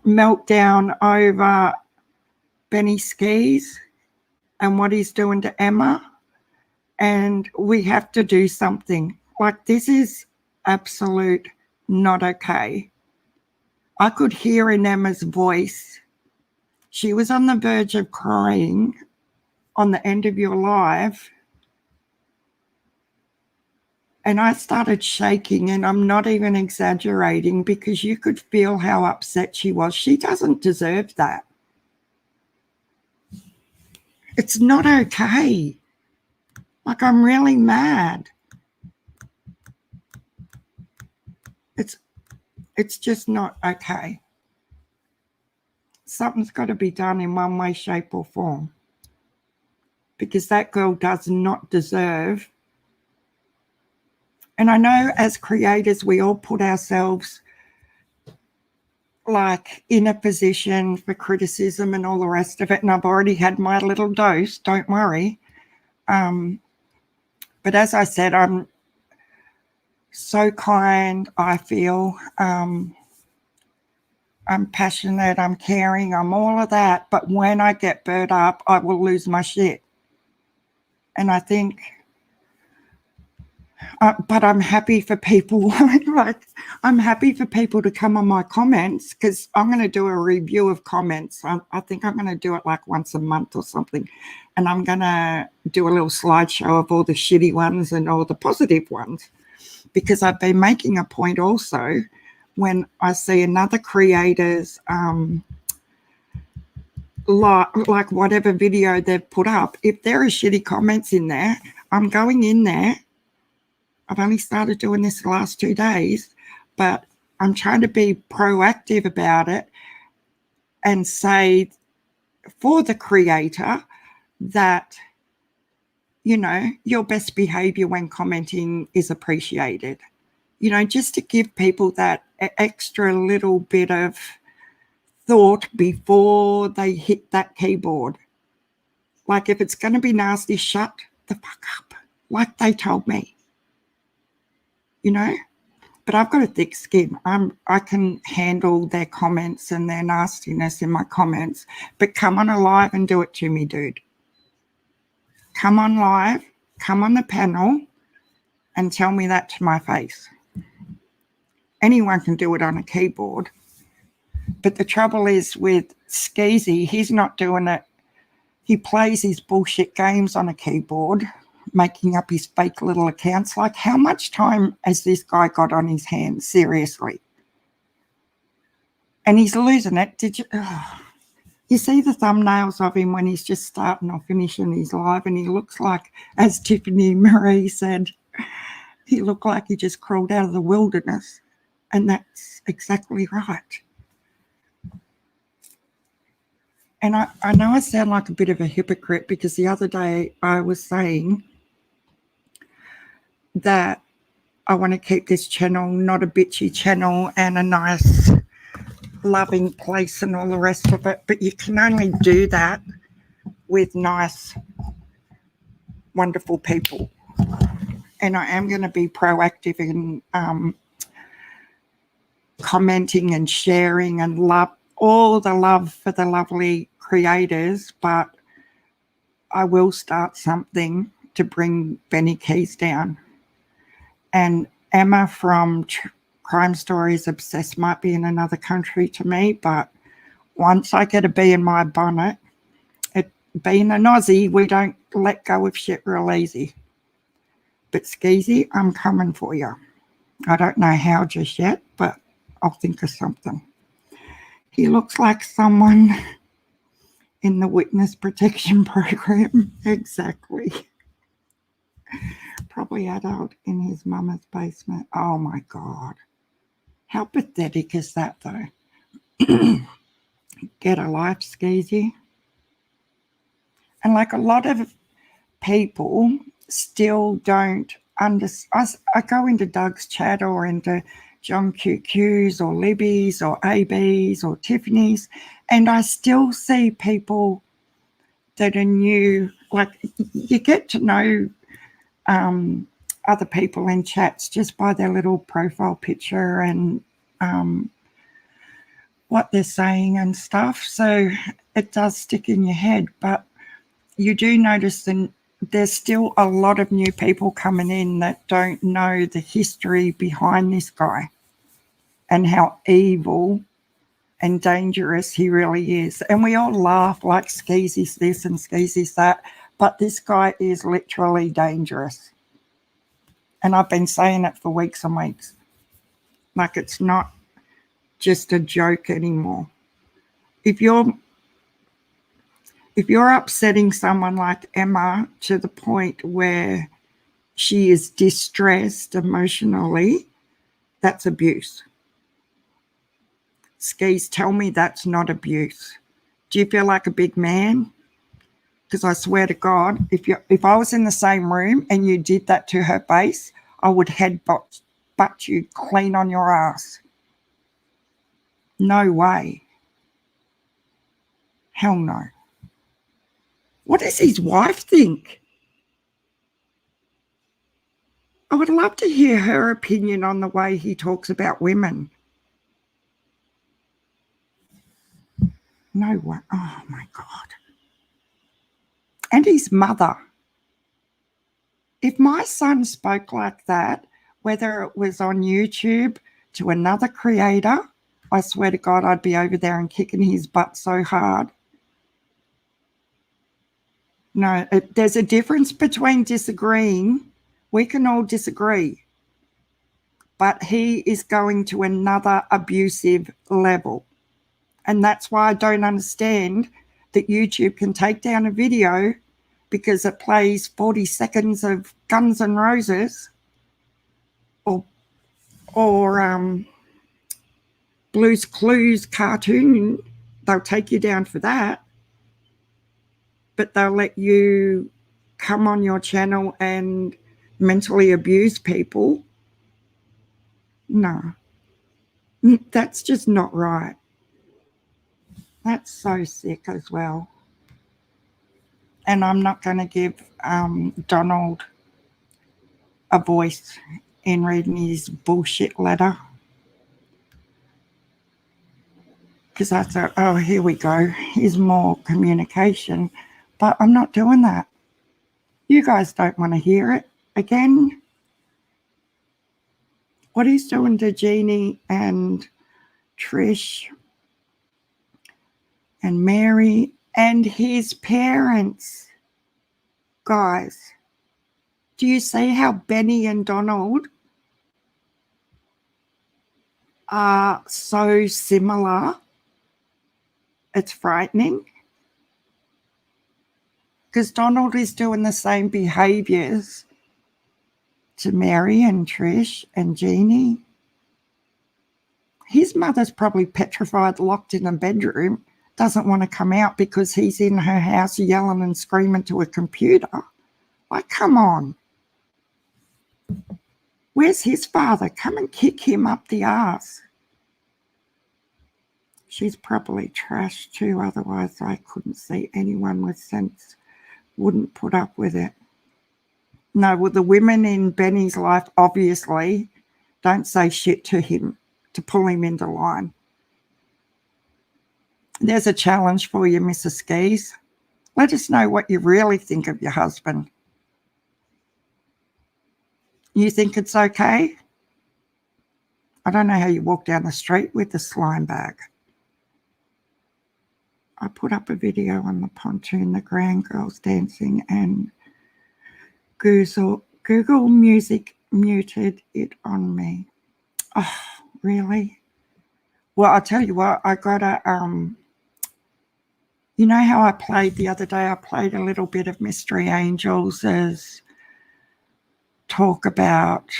meltdown over Benny Skeeze and what he's doing to Emma. And we have to do something. Like, this is absolute not okay. I could hear in Emma's voice. She was on the verge of crying on the end of your live. And I started shaking, and I'm not even exaggerating, because you could feel how upset she was. She doesn't deserve that. It's not okay. Like, I'm really mad. It's just not okay. Something's got to be done in one way, shape, or form. Because that girl does not deserve. And I know as creators, we all put ourselves like in a position for criticism and all the rest of it. And I've already had my little dose, don't worry. But as I said, I'm so kind, I feel. I'm passionate, I'm caring, I'm all of that. But when I get burnt up, I will lose my shit. And I think, but I'm happy for people, like, I'm happy for people to come on my comments, because I'm going to do a review of comments. I think I'm going to do it like once a month or something. And I'm going to do a little slideshow of all the shitty ones and all the positive ones. Because I've been making a point also, when I see another creator's like whatever video they've put up, if there are shitty comments in there, I'm going in there. I've only started doing this the last 2 days, but I'm trying to be proactive about it and say for the creator that, you know, your best behavior when commenting is appreciated. You know, just to give people that extra little bit of thought before they hit that keyboard. Like, if it's going to be nasty, shut the fuck up, like they told me. You know, but I've got a thick skin. I can handle their comments and their nastiness in my comments. But come on alive and do it to me, dude. come on live, come on the panel, and tell me that to my face. Anyone can do it on a keyboard. But the trouble is with Skeeze, he's not doing it. He plays his bullshit games on a keyboard, making up his fake little accounts. Like, how much time has this guy got on his hands? Seriously. And he's losing it. You see the thumbnails of him when he's just starting or finishing his live, and he looks like, as Tiffany Marie said, he looked like he just crawled out of the wilderness. And that's exactly right. And I know I sound like a bit of a hypocrite, because the other day I was saying that I want to keep this channel not a bitchy channel and a nice loving place and all the rest of it, but you can only do that with nice, wonderful people. And I am going to be proactive in commenting and sharing and all the love for the lovely creators, but I will start something to bring Benny Skeeze down. And Emma from Crime Stories Obsessed might be in another country to me, but once I get a bee in my bonnet, being an Aussie, we don't let go of shit real easy. But Skeezy, I'm coming for you. I don't know how just yet, but I'll think of something. He looks like someone in the witness protection program. Exactly. Probably adult in his mama's basement. Oh my God. How pathetic is that though? Get a life, Skeezy. And like a lot of people still don't understand. I go into Doug's chat or into John QQ's or Libby's or AB's or Tiffany's, and I still see people that are new. Like, you get to know other people in chats just by their little profile picture and what they're saying and stuff. So it does stick in your head, but you do notice that there's still a lot of new people coming in that don't know the history behind this guy and how evil and dangerous he really is. And we all laugh like Skeezy's this and Skeezy's that, but this guy is literally dangerous. And I've been saying it for weeks and weeks. Like, it's not just a joke anymore. If you're upsetting someone like Emma to the point where she is distressed emotionally, that's abuse. Skeeze, tell me that's not abuse. Do you feel like a big man? Because I swear to God, if I was in the same room and you did that to her face, I would headbutt you clean on your ass. No way. Hell no. What does his wife think? I would love to hear her opinion on the way he talks about women. No way. Oh, my God. And his mother. If my son spoke like that, whether it was on YouTube to another creator, I swear to God, I'd be over there and kicking his butt so hard. No, there's a difference between disagreeing. We can all disagree. But he is going to another abusive level. And that's why I don't understand that YouTube can take down a video because it plays 40 seconds of Guns N' Roses or Blue's Clues cartoon. They'll take you down for that. But they'll let you come on your channel and mentally abuse people. No. That's just not right. That's so sick as well. And I'm not going to give Donald a voice in reading his bullshit letter. Because I thought, oh, here we go. Here's more communication. But I'm not doing that. You guys don't want to hear it again. What he's doing to Jeannie and Trish and Mary and his parents. Guys, do you see how Benny and Donald are so similar? It's frightening. Because Donald is doing the same behaviours to Mary and Trish and Jeannie. His mother's probably petrified, locked in a bedroom, doesn't want to come out because he's in her house yelling and screaming to a computer. Like, come on. Where's his father? Come and kick him up the arse. She's probably trashed too, otherwise I couldn't see anyone with sense wouldn't put up with it. No, well, the women in Benny's life obviously don't say shit to him to pull him into line. There's a challenge for you, Mrs. Skeeze. Let us know what you really think of your husband. You think it's okay? I don't know how you walk down the street with the slime bag. I put up a video on the pontoon, the grand girls dancing, and Google Music muted it on me. Oh, really? Well, I'll tell you what, I got a, you know how I played the other day? I played a little bit of Mystery Angels as talk about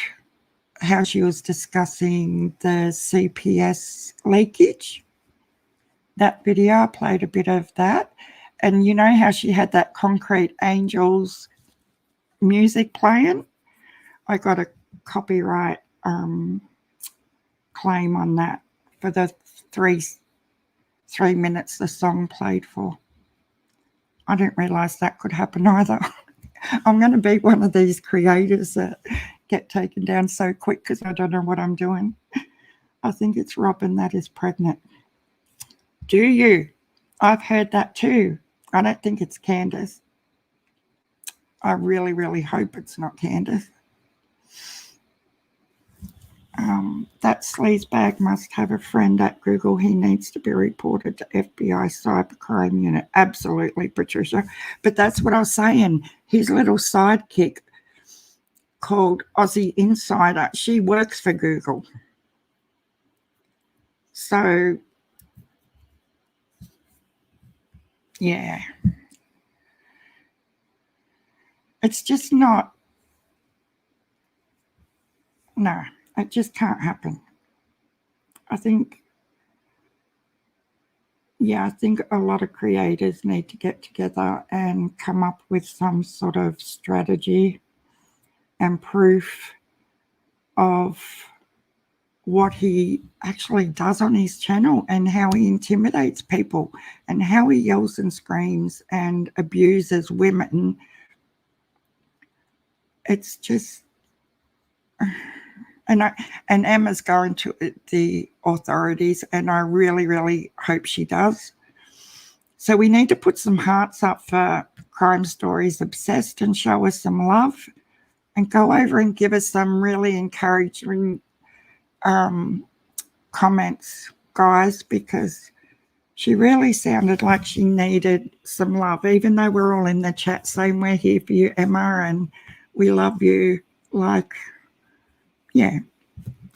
how she was discussing the CPS leakage. That video, I played a bit of that. And you know how she had that Concrete Angels music playing? I got a copyright claim on that for the three minutes the song played for. I didn't realise that could happen either. I'm going to be one of these creators that get taken down so quick because I don't know what I'm doing. I think it's Robin that is pregnant. Do you? I've heard that too. I don't think it's Candus. I really, really hope it's not Candus. That sleazebag must have a friend at Google. He needs to be reported to FBI cybercrime unit. Absolutely, Patricia. But that's what I was saying. His little sidekick called Aussie Insider, she works for Google. So, yeah. It's just not, no, it just can't happen. I think a lot of creators need to get together and come up with some sort of strategy and proof of what he actually does on his channel and how he intimidates people and how he yells and screams and abuses women. It's just, and Emma's going to the authorities, and I really, really hope she does. So we need to put some hearts up for Crime Stories Obsessed and show us some love and go over and give us some really encouraging comments, guys, because she really sounded like she needed some love, even though we're all in the chat saying we're here for you, Emma, and we love you. Like, yeah,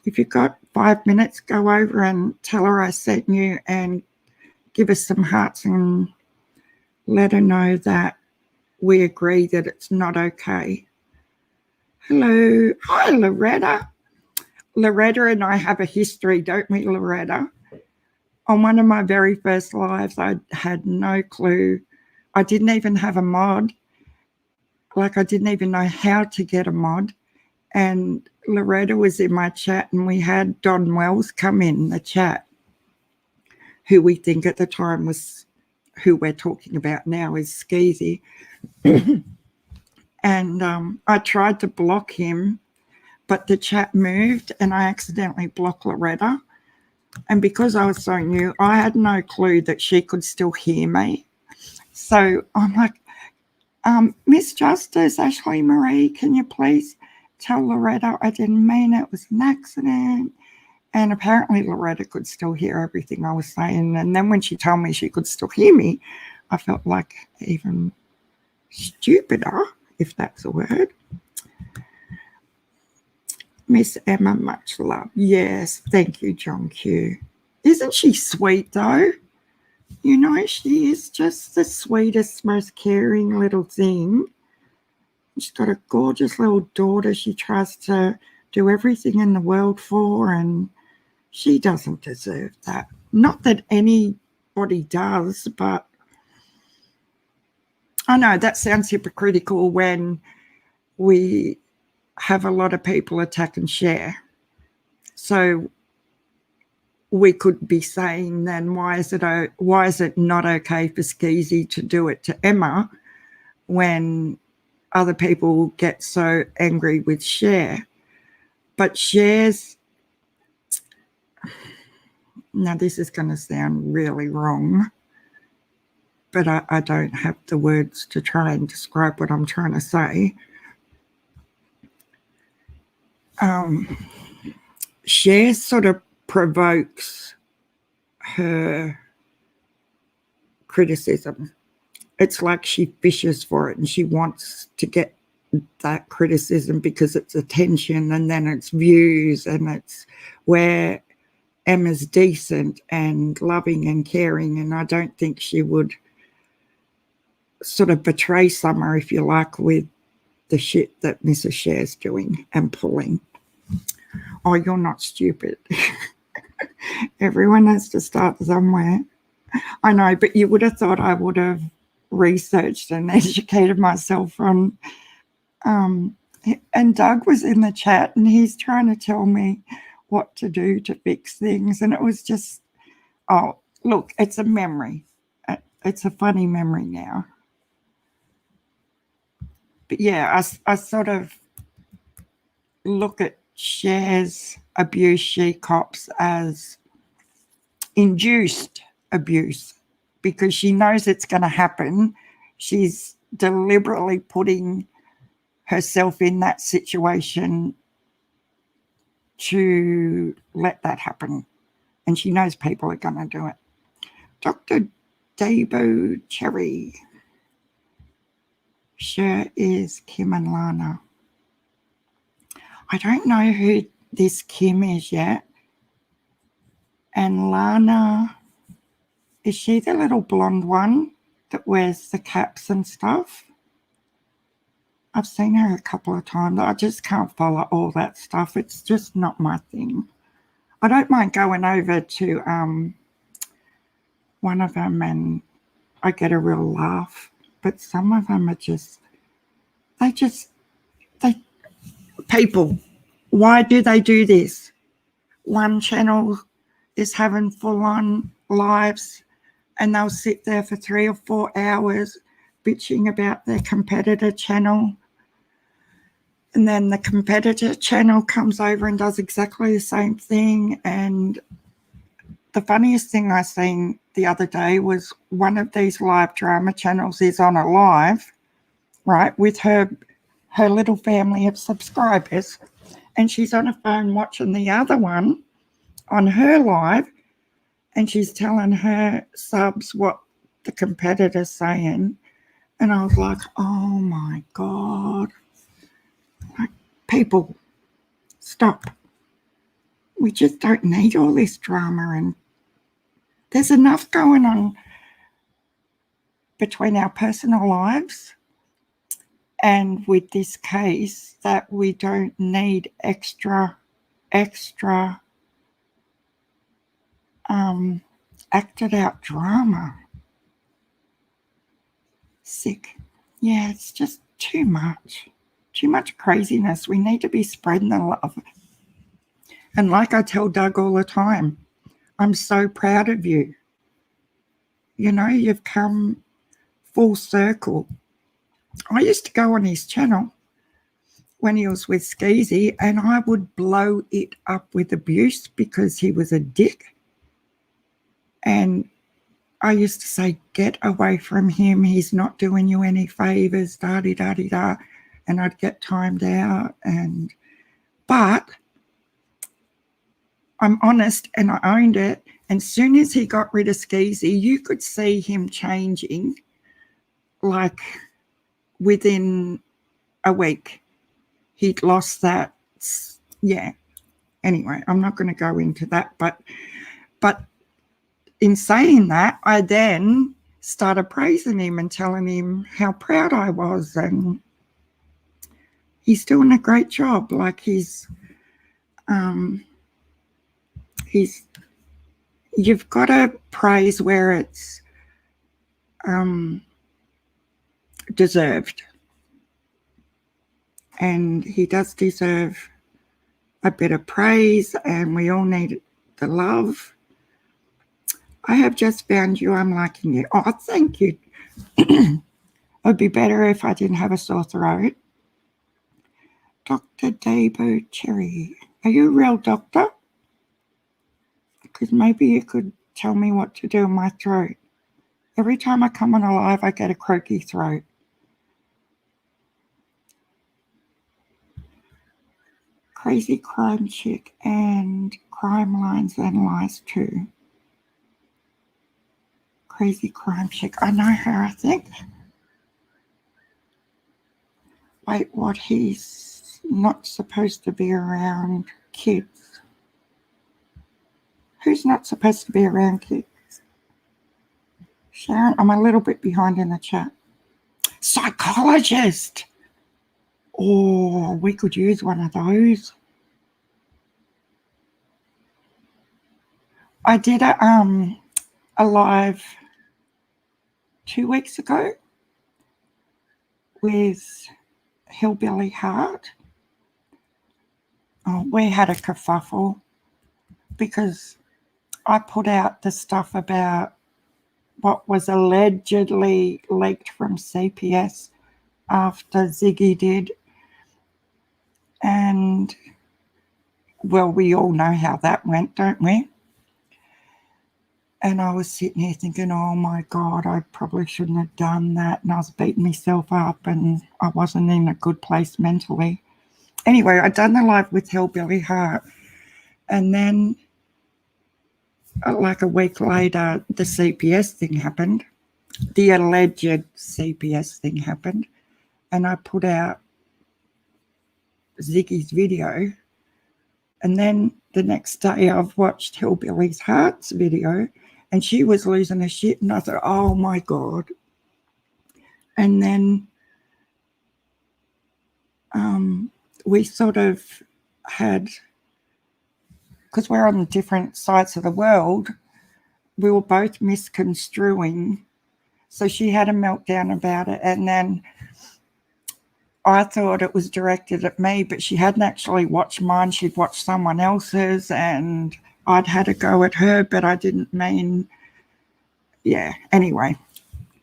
if you've got 5 minutes, go over and tell her I sent you and give us some hearts and let her know that we agree that it's not okay. Hello. Hi, Loretta. Loretta and I have a history, don't we, Loretta? On one of my very first lives, I had no clue. I didn't even have a mod. Like, I didn't even know how to get a mod. And Loretta was in my chat, and we had Don Wells come in the chat, who we think at the time was, who we're talking about now is Skeezy. And I tried to block him, but the chat moved and I accidentally blocked Loretta. And because I was so new, I had no clue that she could still hear me. So I'm like, Miss Justice, Ashley Marie, can you please tell Loretta I didn't mean it was an accident? And apparently Loretta could still hear everything I was saying. And then when she told me she could still hear me, I felt like even stupider, if that's a word. Miss Emma, much love. Yes, thank you, John Q. Isn't she sweet, though? You know, she is just the sweetest, most caring little thing. She's got a gorgeous little daughter she tries to do everything in the world for, and she doesn't deserve that. Not that anybody does, but I know that sounds hypocritical when we have a lot of people attack and share. So we could be saying then why is it not okay for Skeezy to do it to Emma when other people get so angry with Share? But Share's, now this is going to sound really wrong, but I don't have the words to try and describe what I'm trying to say. Share sort of provokes her criticism. It's like she fishes for it and she wants to get that criticism because it's attention and then it's views, and it's where Emma's decent and loving and caring, and I don't think she would sort of betray Summer, if you like, with the shit that Mrs. Share's doing and pulling. Oh, you're not stupid. Everyone has to start somewhere. I know, but you would have thought I would have researched and educated myself on. And Doug was in the chat and he's trying to tell me what to do to fix things. And it was just, oh, look, it's a memory. It's a funny memory now. But yeah, I sort of look at Share's abuse she cops as induced abuse because she knows it's going to happen. She's deliberately putting herself in that situation to let that happen. And she knows people are going to do it. Dr. Dabo Cherry. Sure is Kim and Lana. I don't know who this Kim is yet. And Lana, is she the little blonde one that wears the caps and stuff? I've seen her a couple of times. I just can't follow all that stuff. It's just not my thing. I don't mind going over to one of them and I get a real laugh. But some of them are just, people, why do they do this? One channel is having full-on lives and they'll sit there for 3 or 4 hours bitching about their competitor channel. And then the competitor channel comes over and does exactly the same thing. And the funniest thing I seen the other day was one of these live drama channels is on a live, right, with her little family of subscribers. And she's on a phone watching the other one on her live. And she's telling her subs what the competitor's saying. And I was like, oh, my God. Like, people, stop. We just don't need all this drama. And there's enough going on between our personal lives and with this case that we don't need extra acted out drama. Sick. Yeah, it's just too much craziness. We need to be spreading the love. And like I tell Doug all the time, I'm so proud of you. You know, you've come full circle. I used to go on his channel when he was with Skeezy and I would blow it up with abuse because he was a dick. And I used to say, get away from him. He's not doing you any favors, da-di-da-di-da. And I'd get timed out. But I'm honest and I owned it. And soon as he got rid of Skeezy, you could see him changing like within a week. He'd lost that. Yeah. Anyway, I'm not going to go into that. But in saying that, I then started praising him and telling him how proud I was. And he's doing a great job. Like you've got to praise where it's deserved. And he does deserve a bit of praise, and we all need the love. I have just found you. I'm liking you. Oh, thank you. It would be better if I didn't have a sore throat. Dr. Dabo Cherry. Are you a real doctor? Because maybe you could tell me what to do in my throat. Every time I come on a live, I get a croaky throat. Crazy Crime Chick and Crime Lines and Lies too. Crazy Crime Chick. I know her, I think. Wait, what? He's not supposed to be around kids. Who's not supposed to be around kids? Sharon, I'm a little bit behind in the chat. Psychologist. Oh, we could use one of those. I did a live 2 weeks ago with Hillbilly Heart. Oh, we had a kerfuffle because I put out the stuff about what was allegedly leaked from CPS after Ziggy did. And, well, we all know how that went, don't we? And I was sitting here thinking, oh, my God, I probably shouldn't have done that. And I was beating myself up and I wasn't in a good place mentally. Anyway, I'd done the live with Hillbilly Heart. And then, like a week later, the CPS thing happened. The alleged CPS thing happened. And I put out Ziggy's video. And then the next day I've watched Hillbilly's Heart's video and she was losing her shit. And I thought, oh, my God. And then we sort of had, because we're on different sides of the world, we were both misconstruing. So she had a meltdown about it. And then I thought it was directed at me, but she hadn't actually watched mine. She'd watched someone else's and I'd had a go at her, but I didn't mean, yeah. Anyway,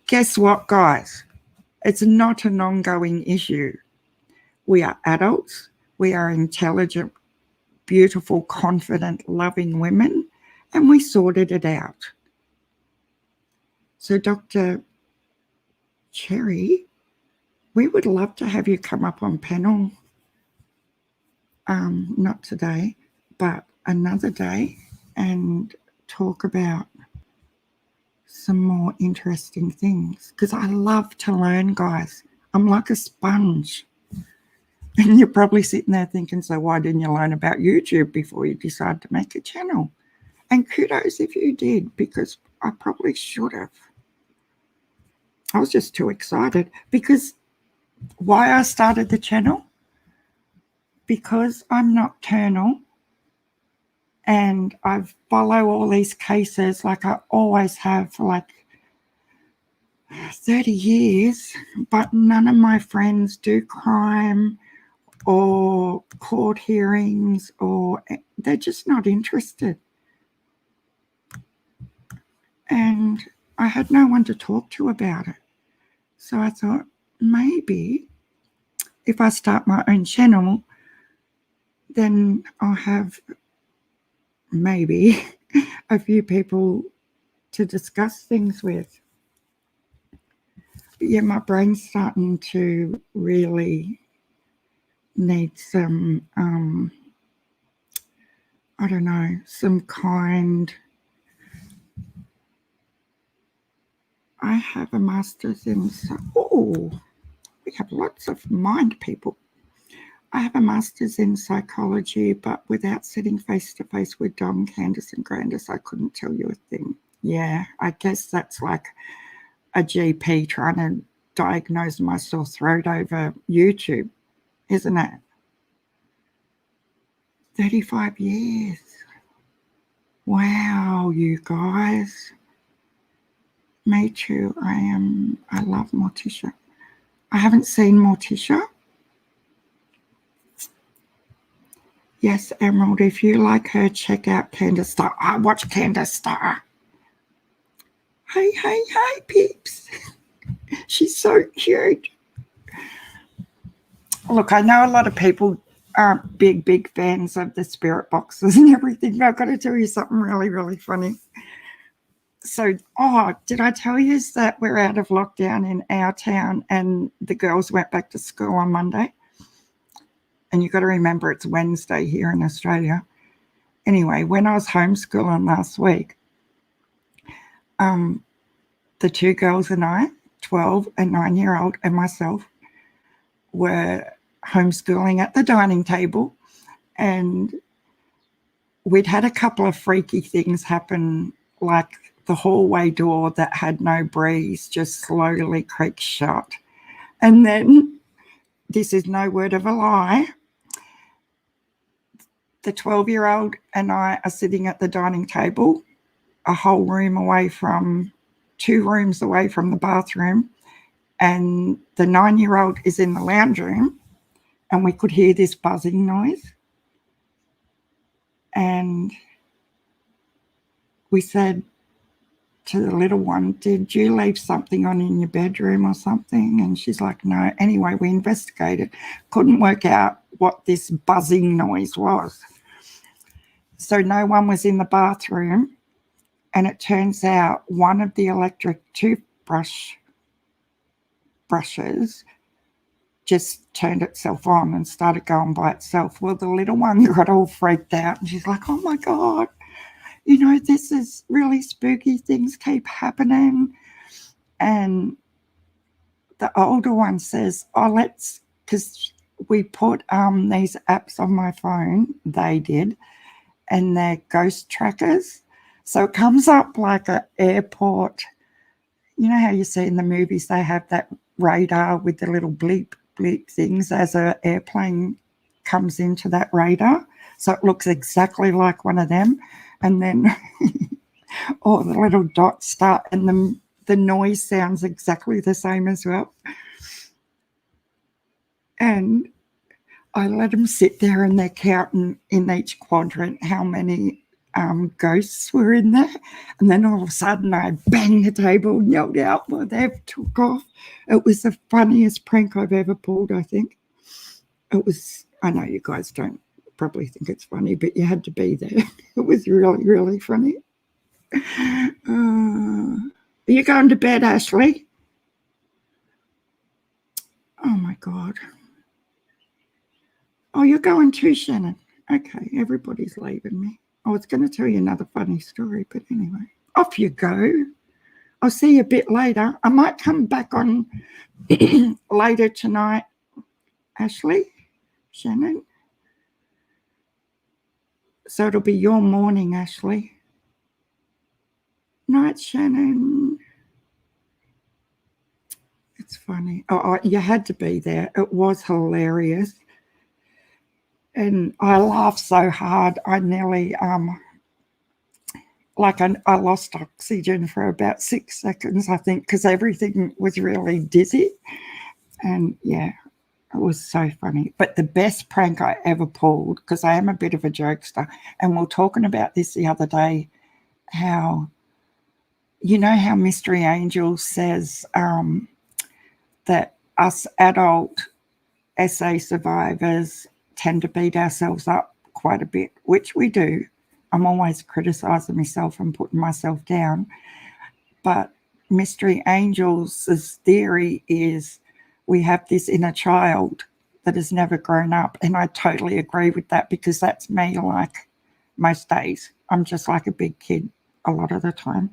guess what, guys? It's not an ongoing issue. We are adults. We are intelligent, beautiful, confident, loving women, and we sorted it out. So, Dr. Cherry, we would love to have you come up on panel. Not today, but another day, and talk about some more interesting things. Because I love to learn, guys. I'm like a sponge. And you're probably sitting there thinking, so why didn't you learn about YouTube before you decide to make a channel? And kudos if you did, because I probably should have. I was just too excited. Because why I started the channel? Because I'm nocturnal and I follow all these cases like I always have for like 30 years, but none of my friends do crime or court hearings, or they're just not interested. And I had no one to talk to about it. So I thought maybe if I start my own channel, then I'll have maybe a few people to discuss things with. But yeah, my brain's starting to really need some, I don't know, some kind. I have a master's in, we have lots of mind people. I have a master's in psychology, but without sitting face to face with Dom, Candus and Grandus, I couldn't tell you a thing. Yeah, I guess that's like a GP trying to diagnose my sore throat over YouTube, isn't it? 35 years. Wow, you guys. Me too. I love Morticia. I haven't seen Morticia. Yes, Emerald, if you like her, check out Candus Star. I watch Candus Star. Hey, peeps. She's so cute. Look, I know a lot of people aren't big fans of the spirit boxes and everything, but I've got to tell you something really, really funny. So, did I tell you that we're out of lockdown in our town and the girls went back to school on Monday? And you've got to remember it's Wednesday here in Australia. Anyway, when I was homeschooling last week, the two girls and I, 12 and 9-year-old, and myself, were homeschooling at the dining table, and we'd had a couple of freaky things happen, like the hallway door that had no breeze just slowly creaked shut. And then, this is no word of a lie, the 12-year-old and I are sitting at the dining table, a whole room away from, 2 rooms away from the bathroom, and the 9-year-old is in the lounge room, and we could hear this buzzing noise. And we said to the little one, did you leave something on in your bedroom or something? And she's like, no. Anyway, we investigated, couldn't work out what this buzzing noise was. So no one was in the bathroom, and it turns out one of the electric brushes just turned itself on and started going by itself. Well, the little one got all freaked out, and she's like, oh my God, this is really spooky, things keep happening. And the older one says, because we put these apps on my phone, they did, and they're ghost trackers. So it comes up like an airport. You know how you see in the movies they have that radar with the little bleep things as an airplane comes into that radar? So it looks exactly like one of them. And then all the little dots start, and the noise sounds exactly the same as well. And I let them sit there, and they're counting in each quadrant how many ghosts were in there. And then all of a sudden I banged the table and yelled out, well, they've took off. It was the funniest prank I've ever pulled, I think. It was, I know you guys don't probably think it's funny, but you had to be there. It was really, really funny. Are you going to bed, Ashley? Oh my God. Oh, you're going too, Shannon. Okay, everybody's leaving me. I was going to tell you another funny story, but anyway, off you go. I'll see you a bit later. I might come back on later tonight. Ashley, Shannon. So it'll be your morning, Ashley. Night, Shannon. It's funny. Oh, you had to be there. It was hilarious. And I laughed so hard, I nearly, I lost oxygen for about 6 seconds, I think, because everything was really dizzy. And yeah, it was so funny. But the best prank I ever pulled, because I am a bit of a jokester, and we were talking about this the other day, how, how Mystery Angel says that us adult SA survivors tend to beat ourselves up quite a bit, which we do. I'm always criticising myself and putting myself down. But Mystery Angels' theory is we have this inner child that has never grown up. And I totally agree with that, because that's me like most days. I'm just like a big kid a lot of the time,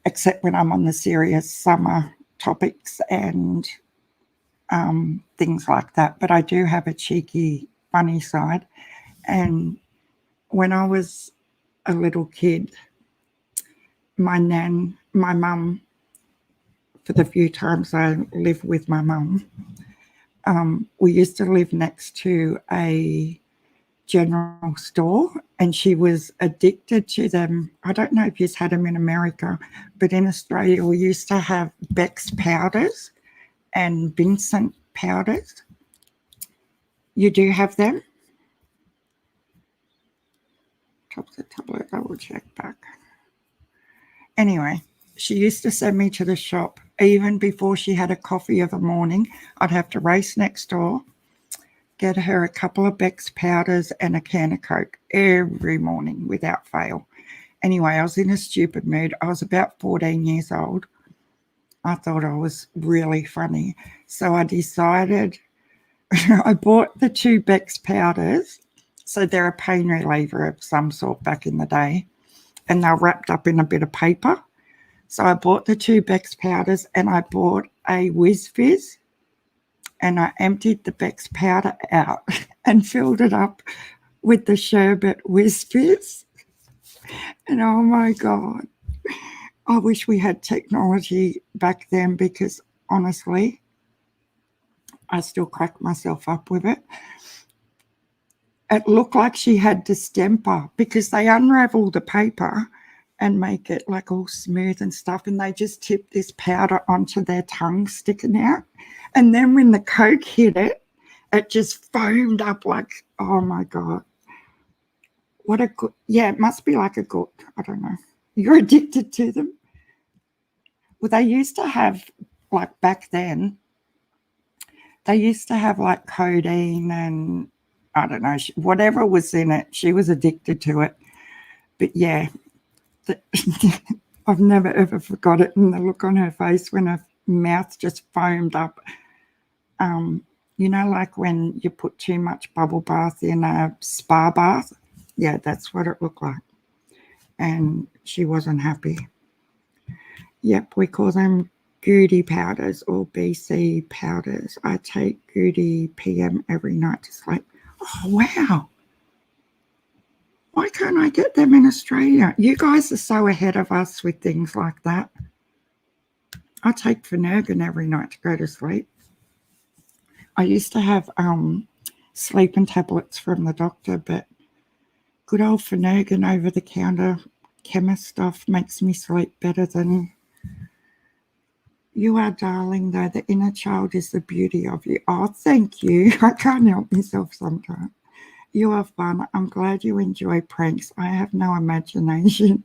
except when I'm on the serious summer topics and things like that. But I do have a cheeky, funny side. And when I was a little kid, my mum, for the few times I lived with my mum, we used to live next to a general store, and she was addicted to them. I don't know if you've had them in America, but in Australia we used to have Beck's powders and Vincent powders. You do have them? Top of the tablet, I will check back. Anyway, she used to send me to the shop. Even before she had a coffee of a morning, I'd have to race next door, get her a couple of Beck's powders and a can of Coke every morning without fail. Anyway, I was in a stupid mood. I was about 14 years old. I thought I was really funny. So I decided, I bought the 2 Beck's powders. So they're a pain reliever of some sort back in the day. And they're wrapped up in a bit of paper. So I bought the 2 Beck's powders, and I bought a Whiz Fizz, and I emptied the Beck's powder out and filled it up with the sherbet Whiz Fizz. And oh my God, I wish we had technology back then, because honestly, I still crack myself up with it. It looked like she had distemper, because they unravel the paper and make it like all smooth and stuff, and they just tip this powder onto their tongue sticking out. And then when the Coke hit it, it just foamed up like, oh my God. What a good, yeah, it must be like a good, I don't know. You're addicted to them. Well, they used to have, like back then, they used to have like codeine and I don't know, whatever was in it, she was addicted to it. But yeah, I've never ever forgot it, and the look on her face when her mouth just foamed up. You know, like when you put too much bubble bath in a spa bath? Yeah, that's what it looked like. And she wasn't happy. Yep, we call them Goody powders or BC powders. I take Goody PM every night to sleep. Oh, wow. Why can't I get them in Australia? You guys are so ahead of us with things like that. I take Phenergan every night to go to sleep. I used to have sleeping tablets from the doctor, but good old Phenergan over-the-counter chemist stuff makes me sleep better than... You are darling, though. The inner child is the beauty of you. Oh, thank you. I can't help myself sometimes. You are fun. I'm glad you enjoy pranks. I have no imagination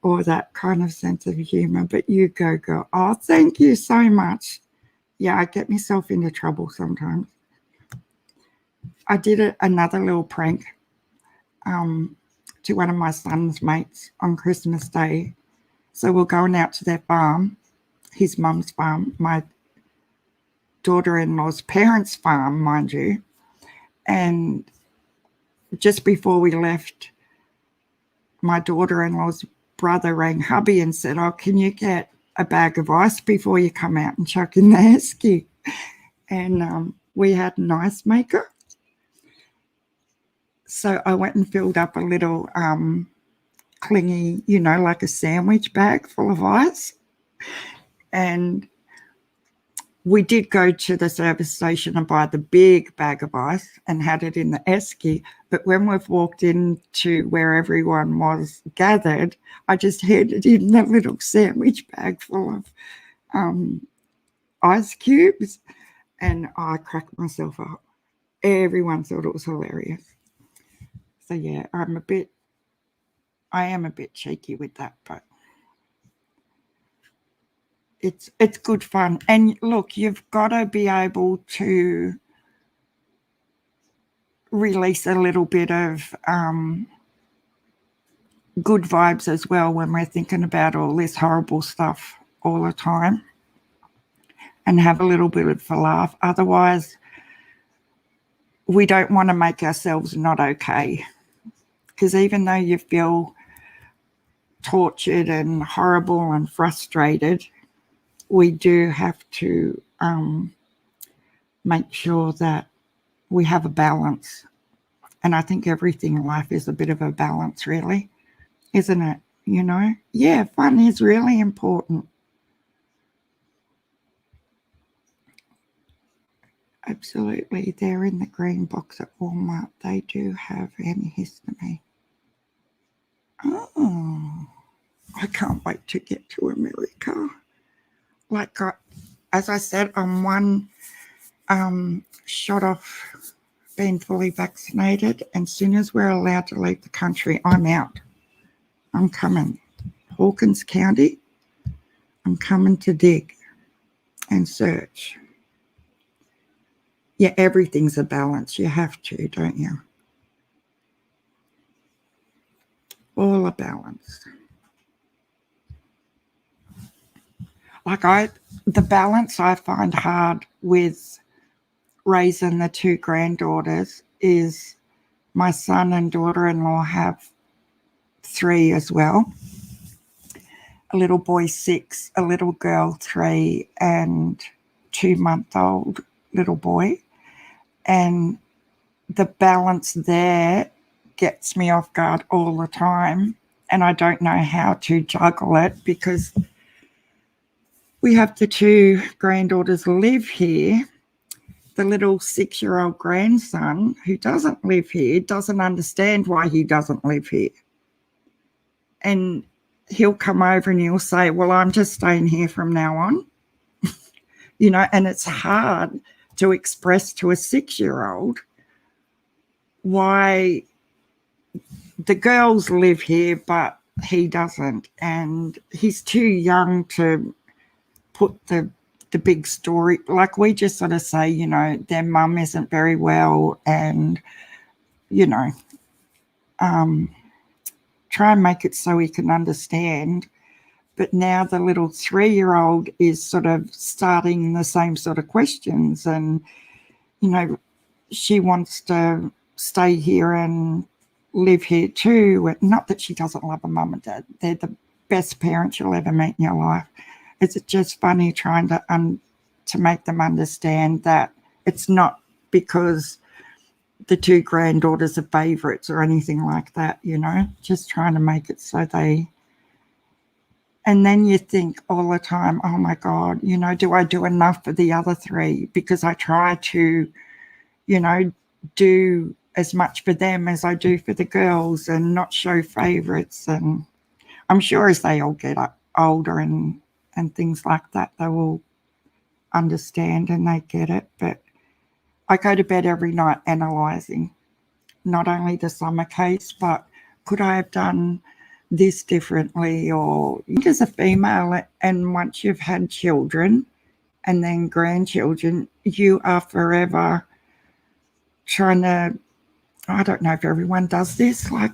or that kind of sense of humor, but you go, girl. Oh, thank you so much. Yeah, I get myself into trouble sometimes. I did another little prank to one of my son's mates on Christmas Day. So we're going out to their farm, his mum's farm, my daughter-in-law's parents' farm, mind you. And just before we left, my daughter-in-law's brother rang hubby and said, oh, can you get a bag of ice before you come out and chuck in the esky? And we had an ice maker. So I went and filled up a little clingy, you know, like a sandwich bag full of ice. And we did go to the service station and buy the big bag of ice and had it in the esky. But when we've walked into where everyone was gathered, I just handed in the little sandwich bag full of ice cubes, and I cracked myself up. Everyone thought it was hilarious. So yeah, I am a bit cheeky with that, but it's good fun. And look, you've got to be able to release a little bit of good vibes as well when we're thinking about all this horrible stuff all the time, and have a little bit of a laugh. Otherwise, we don't want to make ourselves not okay, because even though you feel tortured and horrible and frustrated, we do have to make sure that we have a balance. And I think everything in life is a bit of a balance, really, isn't it? You know? Yeah, fun is really important. Absolutely. They're in the green box at Walmart. They do have antihistamine. Oh, I can't wait to get to America. Like, as I said, I'm one shot off being fully vaccinated, and as soon as we're allowed to leave the country, I'm out. I'm coming. Hawkins County, I'm coming to dig and search. Yeah, everything's a balance. You have to, don't you? All a balance. Like the balance I find hard with raising the two granddaughters is my son and daughter-in-law have 3 as well. A little boy 6, a little girl 3, and 2-month-old little boy. And the balance there gets me off guard all the time, and I don't know how to juggle it, because we have the 2 granddaughters live here. The little 6-year-old grandson who doesn't live here doesn't understand why he doesn't live here. And he'll come over and he'll say, well, I'm just staying here from now on. You know, and it's hard to express to a 6-year-old why the girls live here, but he doesn't. And he's too young to put the big story. Like, we just sort of say, you know, their mum isn't very well, and, you know, try and make it so he can understand. But now the little 3-year-old is sort of starting the same sort of questions, and, you know, she wants to stay here and live here too. Not that she doesn't love her mum and dad. They're the best parents you'll ever meet in your life. It's just funny trying to make them understand that it's not because the 2 granddaughters are favourites or anything like that, you know, just trying to make it so they... And then you think all the time, oh my God, you know, do I do enough for the other 3? Because I try to, you know, do as much for them as I do for the girls, and not show favourites. And I'm sure as they all get older and things like that, they will understand and they get it. But I go to bed every night analysing not only the summer case, but could I have done this differently? Or as a female, and once you've had children and then grandchildren, you are forever trying to... I don't know if everyone does this. Like,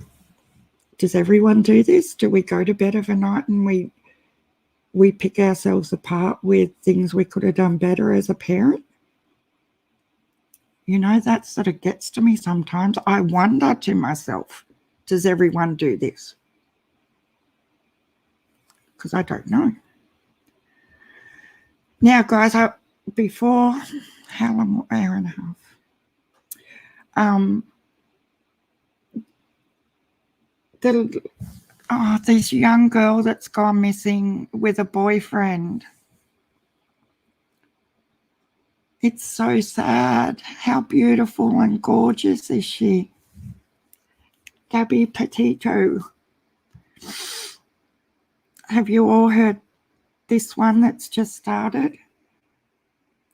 does everyone do this? Do we go to bed of a night and we pick ourselves apart with things we could have done better as a parent? You know, that sort of gets to me sometimes. I wonder to myself, does everyone do this? Because I don't know. Now, guys, before, how long? Hour and a half. This young girl that's gone missing with a boyfriend. It's so sad. How beautiful and gorgeous is she? Gabby Petito. Have you all heard this one that's just started?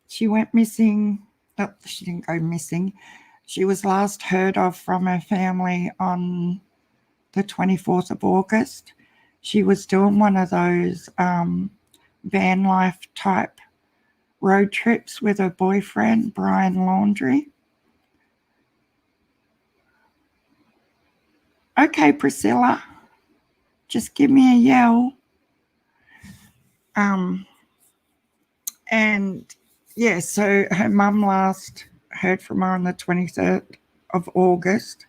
She went missing. Oh, she didn't go missing. She was last heard of from her family on the 24th of August. She was doing one of those van life type road trips with her boyfriend, Brian Laundrie. Okay, Priscilla. just give me a yell. And yeah, so her mum last heard from her on the 23rd of August.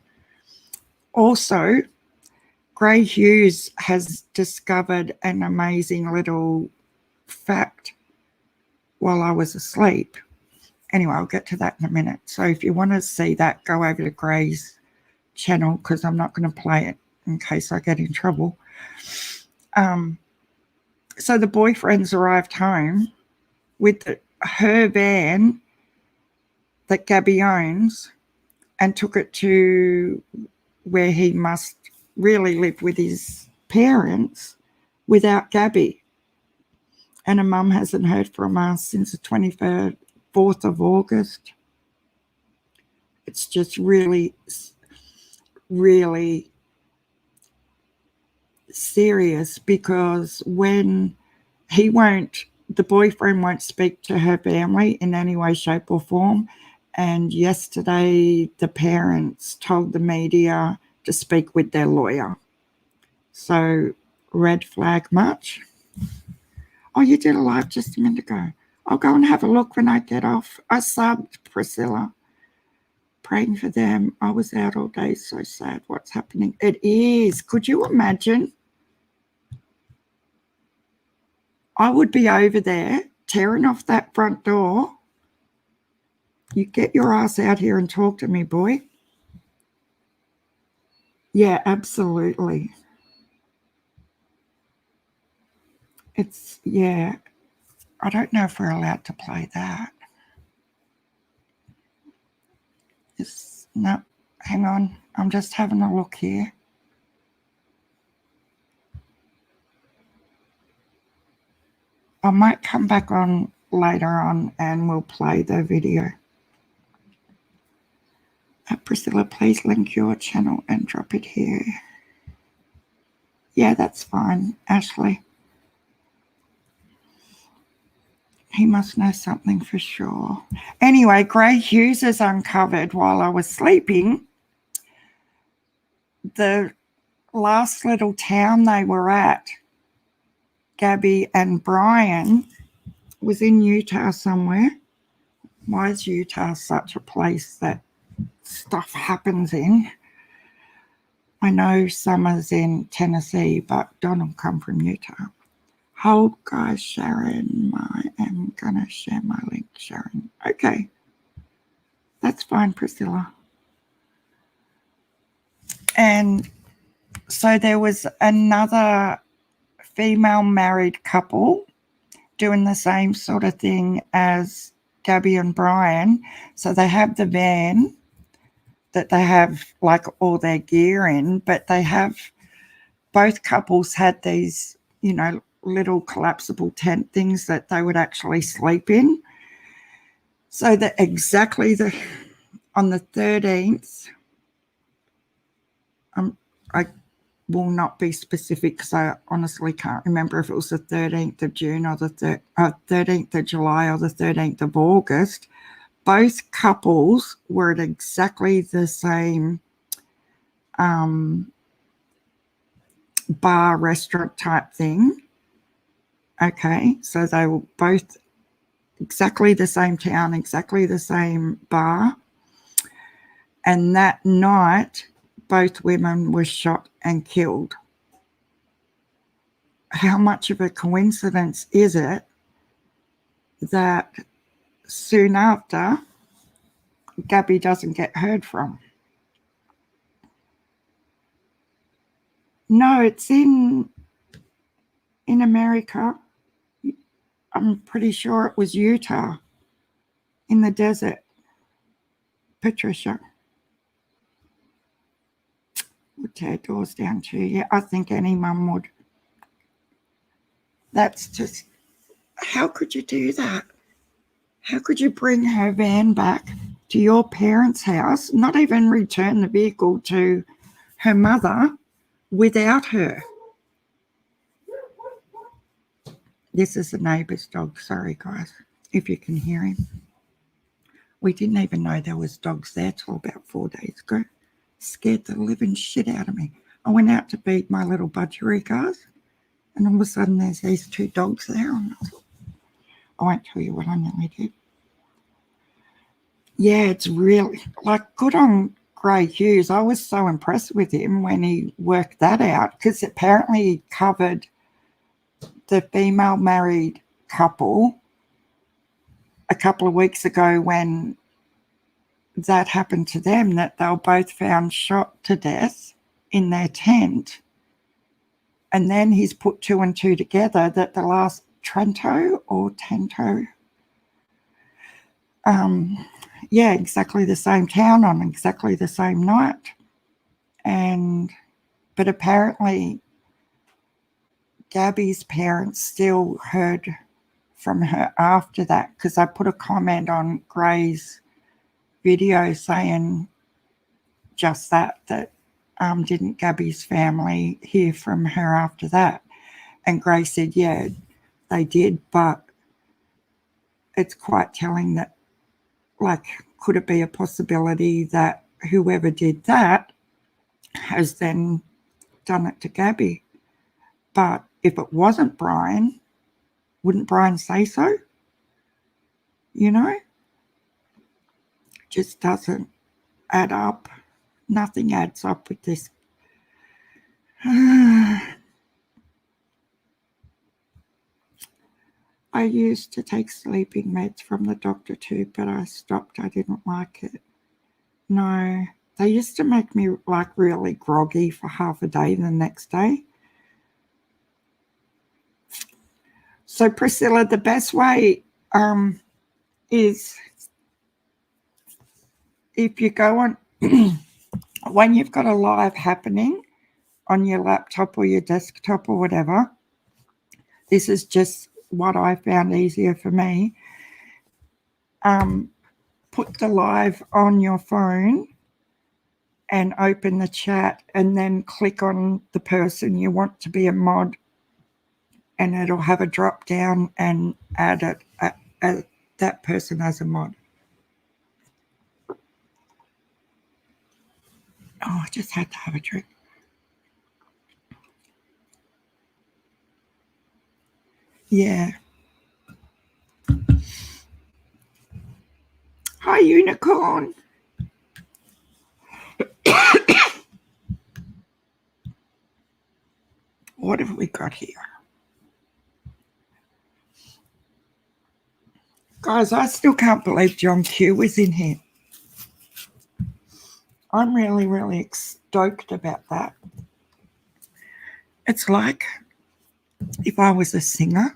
Also, Gray Hughes has discovered an amazing little fact while I was asleep. Anyway, I'll get to that in a minute. So if you want to see that, go over to Gray's channel, because I'm not going to play it in case I get in trouble. So the boyfriends arrived home with her van that Gabby owns and took it to where he must really live with his parents without Gabby. And her mum hasn't heard from us since the 4th of August. It's just really, really serious, because when the boyfriend won't speak to her family in any way, shape or form. And yesterday the parents told the media to speak with their lawyer. So red flag much? Oh, you did a live just a minute ago. I'll go and have a look when I get off. I subbed Priscilla. Praying for them. I was out all day. So sad what's happening. It is. Could you imagine? I would be over there tearing off that front door. You get your ass out here and talk to me, boy. Yeah, absolutely. Yeah. I don't know if we're allowed to play that. No, hang on. I'm just having a look here. I might come back on later on and we'll play the video. Priscilla, please link your channel and drop it here. Yeah, that's fine, Ashley. He must know something for sure. Anyway, Gray Hughes has uncovered while I was sleeping the last little town they were at, Gabby and Brian, was in Utah somewhere. Why is Utah such a place that stuff happens in? I know Summer's in Tennessee, but Donald come from Utah. Hold, guys, Sharon. I am going to share my link, Sharon. Okay. That's fine, Priscilla. And so there was another female married couple doing the same sort of thing as Gabby and Brian. So they have the van that they have like all their gear in, but they have, both couples had these, little collapsible tent things that they would actually sleep in. So that on the 13th, I will not be specific because I honestly can't remember if it was the 13th of June or the 13th of July or the 13th of August. Both couples were at exactly the same bar, restaurant type thing. Okay, so they were both exactly the same town, exactly the same bar. And that night, both women were shot and killed. How much of a coincidence is it that soon after, Gabby doesn't get heard from? No, it's in America. I'm pretty sure it was Utah, in the desert. Patricia would tear doors down too. Yeah, I think any mum would. That's just, how could you do that? How could you bring her van back to your parents' house, not even return the vehicle to her mother without her? This is the neighbour's dog. Sorry, guys, if you can hear him. We didn't even know there was dogs there till about 4 days ago. Scared the living shit out of me. I went out to feed my little budgericars, and all of a sudden there's these two dogs there. And I won't tell you what I nearly did. Yeah, it's really, like, good on Gray Hughes. I was so impressed with him when he worked that out, because apparently he covered the female married couple a couple of weeks ago when that happened to them, that they were both found shot to death in their tent. And then he's put two and two together that the last Trento or Tento, yeah, exactly the same town on exactly the same night. But apparently Gabby's parents still heard from her after that, because I put a comment on Gray's video saying just that didn't Gabby's family hear from her after that? And Gray said, yeah, they did, but it's quite telling that, like, could it be a possibility that whoever did that has then done it to Gabby? But if it wasn't Brian, wouldn't Brian say so? You know? Just doesn't add up. Nothing adds up with this. I used to take sleeping meds from the doctor too, but I stopped. I didn't like it. No, they used to make me like really groggy for half a day the next day. So Priscilla, the best way is if you go on, when you've got a live happening on your laptop or your desktop or whatever, this is just what I found easier for me. Put the live on your phone and open the chat, and then click on the person you want to be a mod, and it'll have a drop down and add that person as a mod. Oh, I just had to have a drink. Yeah. Hi, Unicorn. What have we got here? Guys, I still can't believe John Q was in here. I'm really, really stoked about that. It's like if I was a singer,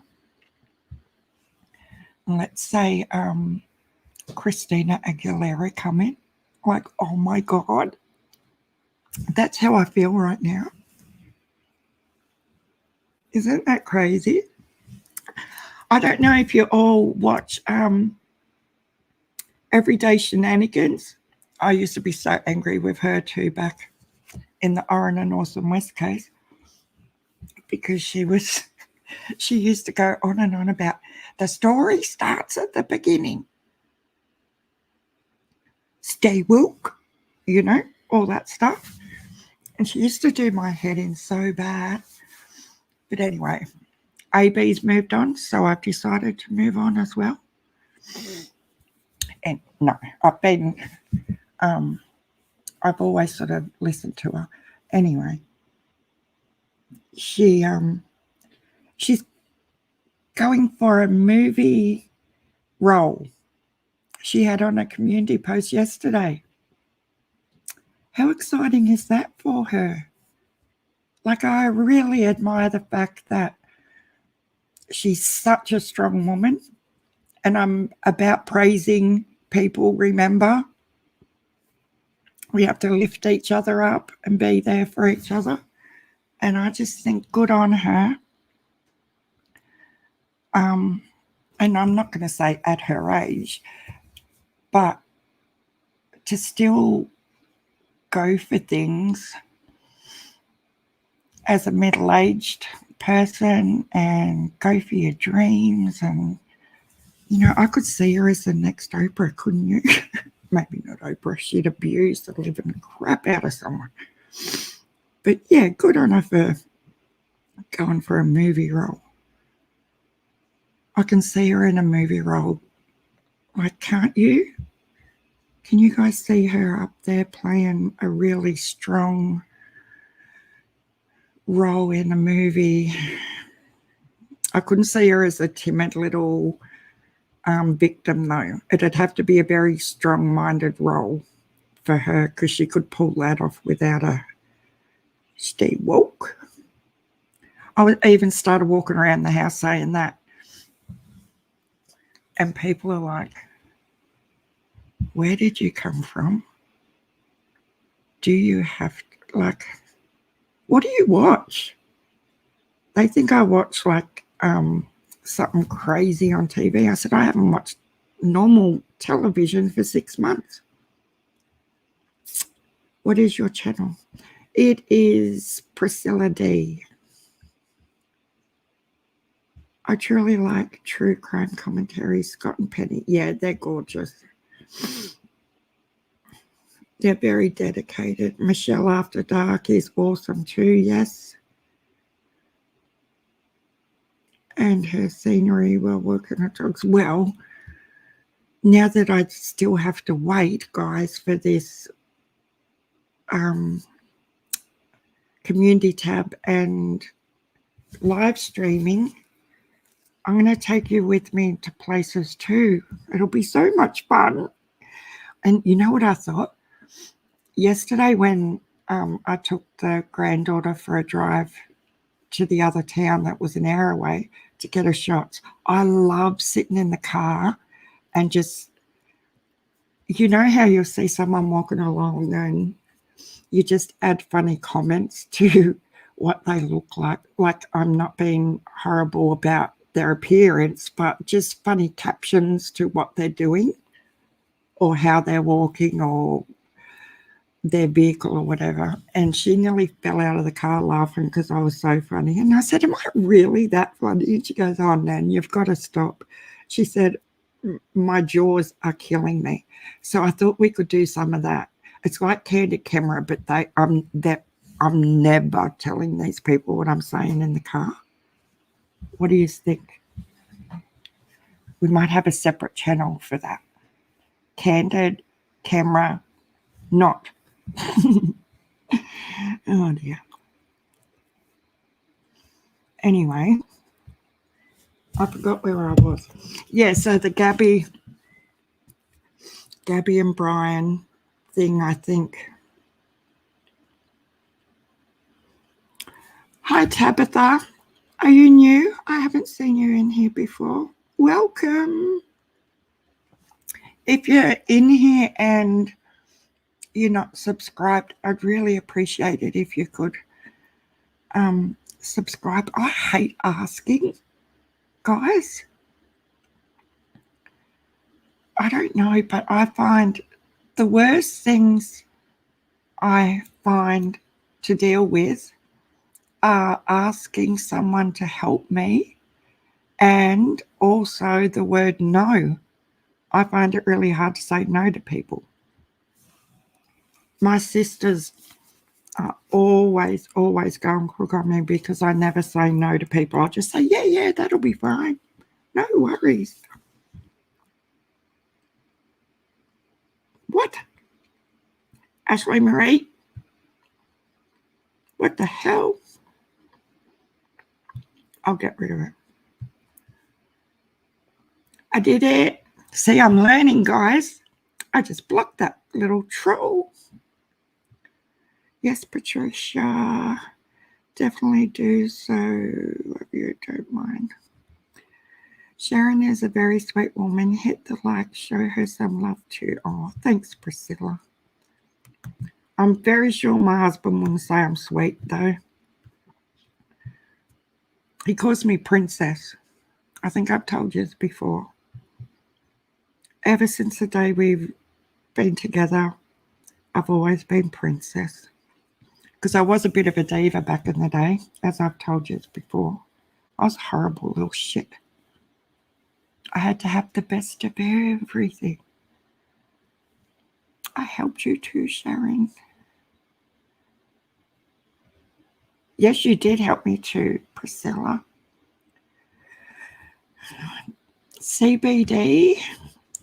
let's say Christina Aguilera come in, like, oh my God, that's how I feel right now. Isn't that crazy? I don't know if you all watch Everyday Shenanigans. I used to be so angry with her too back in the Oren and Orson West case, because she used to go on and on about the story starts at the beginning. Stay woke, you know, all that stuff. And she used to do my head in so bad. But anyway, AB's moved on, so I've decided to move on as well. And no, I've always sort of listened to her. Anyway, she's going for a movie role. She had on a community post yesterday. How exciting is that for her? Like, I really admire the fact that she's such a strong woman, and I'm about praising people. Remember, we have to lift each other up and be there for each other. And I just think good on her. And I'm not going to say at her age, but to still go for things as a middle-aged person and go for your dreams. And, you know, I could see her as the next Oprah, couldn't you? Maybe not Oprah. She'd abuse the living crap out of someone. But yeah, good on her for going for a movie role. I can see her in a movie role. Like, can't you? Can you guys see her up there playing a really strong role in a movie? I couldn't see her as a timid little victim, though. It'd have to be a very strong-minded role for her because she could pull that off without a stay woke. I even started walking around the house saying that. And people are like, where did you come from? Do you have, like, what do you watch? They think I watch, like, something crazy on TV. I said, I haven't watched normal television for 6 months. What is your channel? It is Priscilla D. I truly like true crime commentary, Scott and Penny. Yeah, they're gorgeous. They're very dedicated. Michelle After Dark is awesome too, yes. And her scenery while working at dogs. Well, now that I still have to wait, guys, for this community tab and live streaming, I'm going to take you with me to places too. It'll be so much fun. And you know what I thought? Yesterday when I took the granddaughter for a drive to the other town that was an hour away to get her shots, I love sitting in the car and just, you know how you'll see someone walking along and you just add funny comments to what they look like. Like, I'm not being horrible about their appearance, but just funny captions to what they're doing or how they're walking or their vehicle or whatever. And she nearly fell out of the car laughing because I was so funny. And I said, am I really that funny? And she goes, oh, Nan, you've got to stop. She said, my jaws are killing me. So I thought we could do some of that. It's like candid camera, but I'm never telling these people what I'm saying in the car. What do you think? We might have a separate channel for that. Candid camera, not. Oh dear. Anyway, I forgot where I was. Yeah, so the Gabby and Brian thing, I think. Hi, Tabitha. Are you new? I haven't seen you in here before. Welcome. If you're in here and you're not subscribed, I'd really appreciate it if you could subscribe. I hate asking, guys. I don't know, but I find the worst things I find to deal with are asking someone to help me and also the word no. I find it really hard to say no to people. My sisters are always going crook on me because I never say no to people. I'll just say, yeah, that'll be fine. No worries. What? Ashley Marie? What the hell? I'll get rid of it. I did it. See, I'm learning, guys. I just blocked that little troll. Yes, Patricia. Definitely do so if you don't mind. Sharon is a very sweet woman. Hit the like, show her some love too. Oh, thanks, Priscilla. I'm very sure my husband wouldn't say I'm sweet, though. He calls me princess. I think I've told you this before. Ever since the day we've been together, I've always been princess. Because I was a bit of a diva back in the day, as I've told you before. I was a horrible little shit. I had to have the best of everything. I helped you too, Sharon. Yes, you did help me too, Priscilla. CBD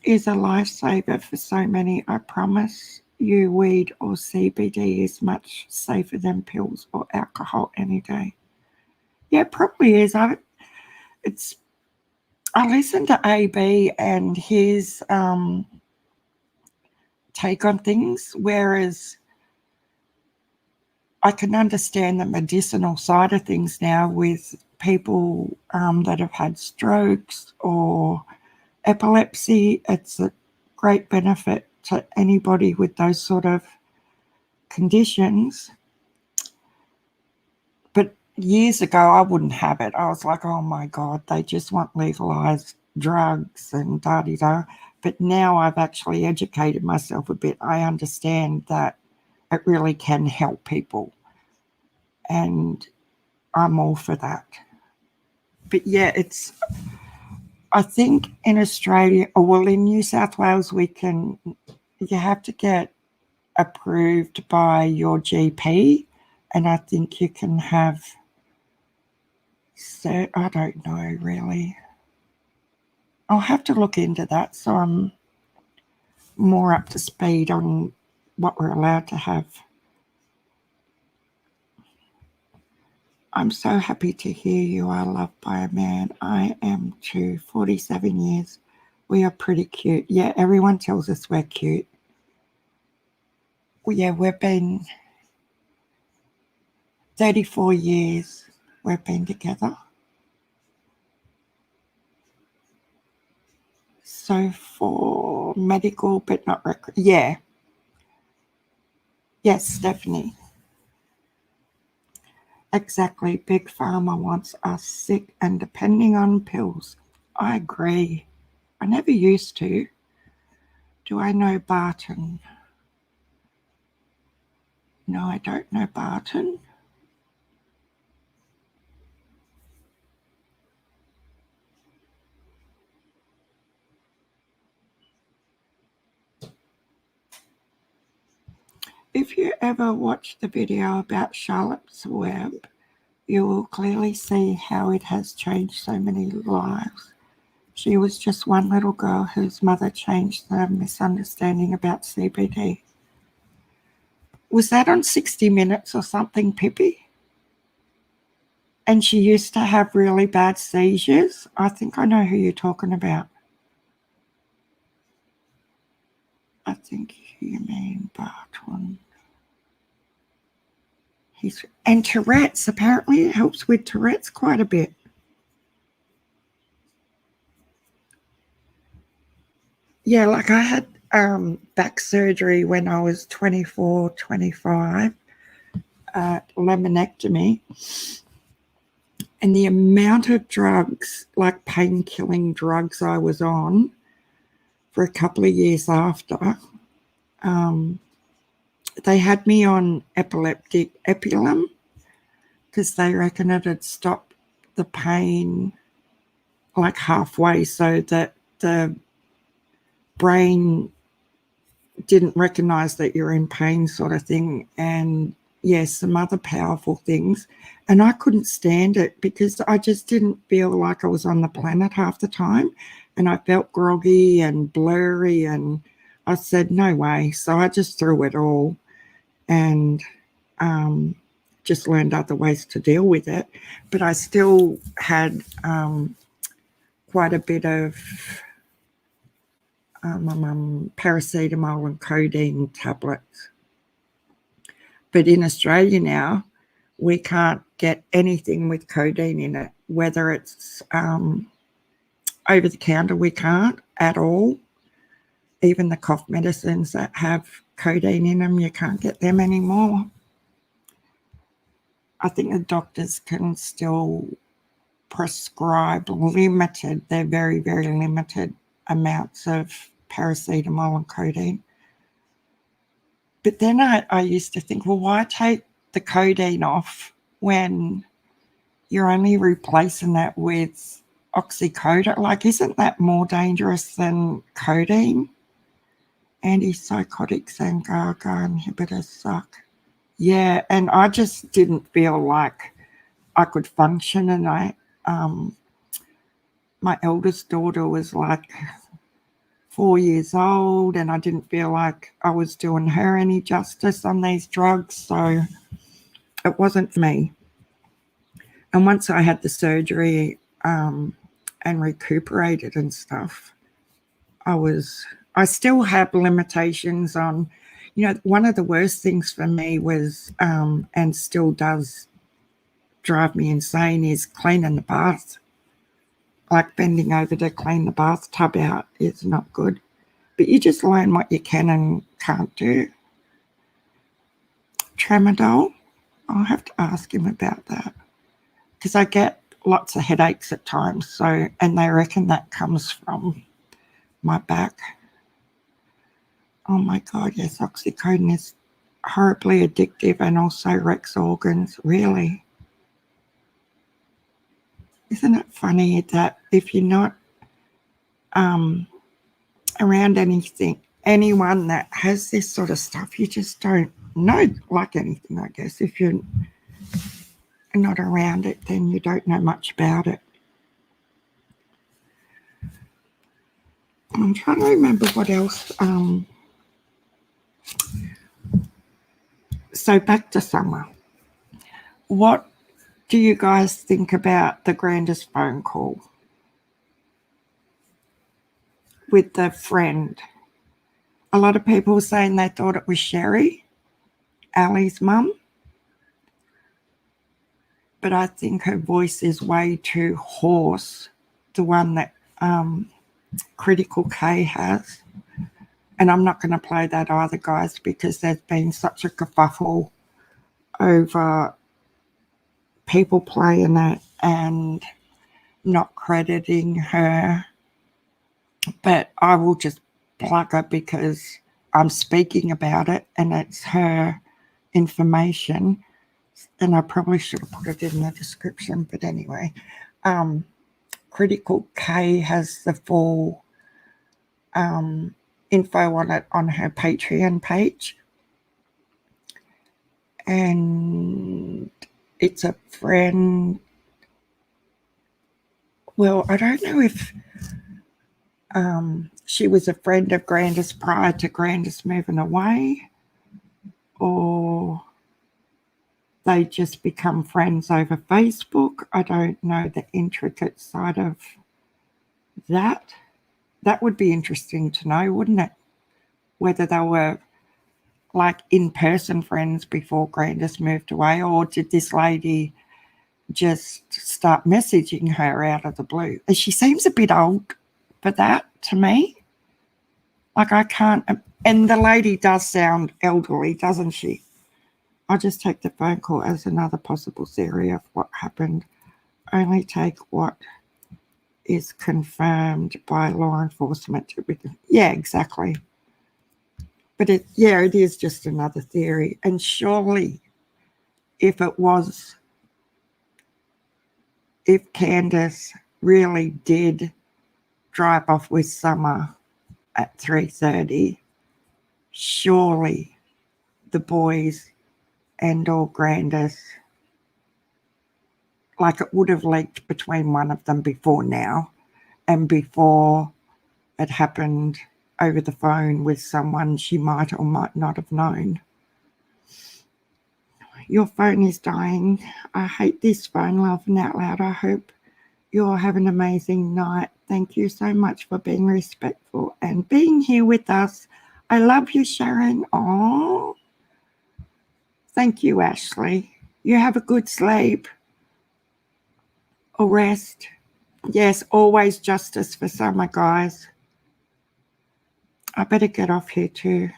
is a lifesaver for so many. I promise you, weed or CBD is much safer than pills or alcohol any day. Yeah, it probably is. I listened to AB and his take on things, whereas I can understand the medicinal side of things now with people that have had strokes or epilepsy. It's a great benefit to anybody with those sort of conditions. But years ago, I wouldn't have it. I was like, oh my God, they just want legalized drugs and da-di-da. But now I've actually educated myself a bit. I understand that it really can help people. And I'm all for that. But yeah, I think in Australia, or well, in New South Wales, you have to get approved by your GP. And I think you can have, so I don't know really. I'll have to look into that so I'm more up to speed on what we're allowed to have. I'm so happy to hear you are loved by a man. I am too. 47 years. We are pretty cute. Yeah, everyone tells us we're cute. Well, yeah, we've been 34 years we've been together. So for medical, but not yeah. Yes, Stephanie. Exactly. Big Pharma wants us sick and depending on pills. I agree. I never used to. Do I know Barton? No, I don't know Barton. If you ever watch the video about Charlotte's Web, you will clearly see how it has changed so many lives. She was just one little girl whose mother changed the misunderstanding about CBD. Was that on 60 Minutes or something, Pippi? And she used to have really bad seizures. I think I know who you're talking about. I think you mean Barton. And Tourette's, apparently it helps with Tourette's quite a bit. Yeah, like I had back surgery when I was 24, 25, laminectomy. And the amount of drugs, like pain-killing drugs I was on for a couple of years after, they had me on epileptic Epilim because they reckon it'd stop the pain like halfway so that the brain didn't recognize that you're in pain sort of thing. And yes, some other powerful things. And I couldn't stand it because I just didn't feel like I was on the planet half the time. And I felt groggy and blurry. And I said, no way. So I just threw it all and just learned other ways to deal with it. But I still had quite a bit of paracetamol and codeine tablets. But in Australia now, we can't get anything with codeine in it, whether it's over the counter, we can't at all. Even the cough medicines that have codeine in them, you can't get them anymore. I think the doctors can still prescribe limited, they're very, very limited amounts of paracetamol and codeine. But then I used to think, well, why take the codeine off when you're only replacing that with oxycodone? Like, isn't that more dangerous than codeine? Antipsychotics and GABA inhibitors suck. Yeah, and I just didn't feel like I could function. And my eldest daughter was like 4 years old, and I didn't feel like I was doing her any justice on these drugs. So it wasn't for me. And once I had the surgery and recuperated and stuff, I still have limitations on, one of the worst things for me was, and still does drive me insane, is cleaning the bath. Like bending over to clean the bathtub out is not good. But you just learn what you can and can't do. Tramadol, I'll have to ask him about that. Because I get lots of headaches at times, and they reckon that comes from my back. Oh my God, yes, oxycodone is horribly addictive and also wrecks organs. Really? Isn't it funny that if you're not around anyone that has this sort of stuff, you just don't know like anything, I guess. If you're not around it, then you don't know much about it. I'm trying to remember what else. So back to summer. What do you guys think about the Grandus phone call with the friend? A lot of people were saying they thought it was Sherry, Ali's mum. But I think her voice is way too hoarse, the one that Critical K has. And I'm not going to play that either, guys, because there's been such a kerfuffle over people playing it and not crediting her. But I will just plug her because I'm speaking about it and it's her information. And I probably should have put it in the description, but anyway. Critical K has the full info on it on her Patreon page. And it's a friend. Well, I don't know if she was a friend of Grandus prior to Grandus moving away, or they just become friends over Facebook. I don't know the intricate side of that. That would be interesting to know, wouldn't it? Whether they were like in-person friends before Grandus moved away, or did this lady just start messaging her out of the blue? And she seems a bit old for that to me. Like I can't, and the lady does sound elderly, doesn't she? I'll just take the phone call as another possible theory of what happened. Only take what is confirmed by law enforcement. Yeah, exactly. But it is just another theory. And surely if Candus really did drive off with Summer at 3:30, surely the boys and or Grandus, like it would have leaked between one of them before now, and before it happened over the phone with someone she might or might not have known. Your phone is dying. I hate this phone, laughing out loud. I hope you'll have an amazing night. Thank you so much for being respectful and being here with us. I love you, Sharon. Oh, thank you, Ashley. You have a good sleep or rest. Yes, always justice for Summer, guys. I better get off here too.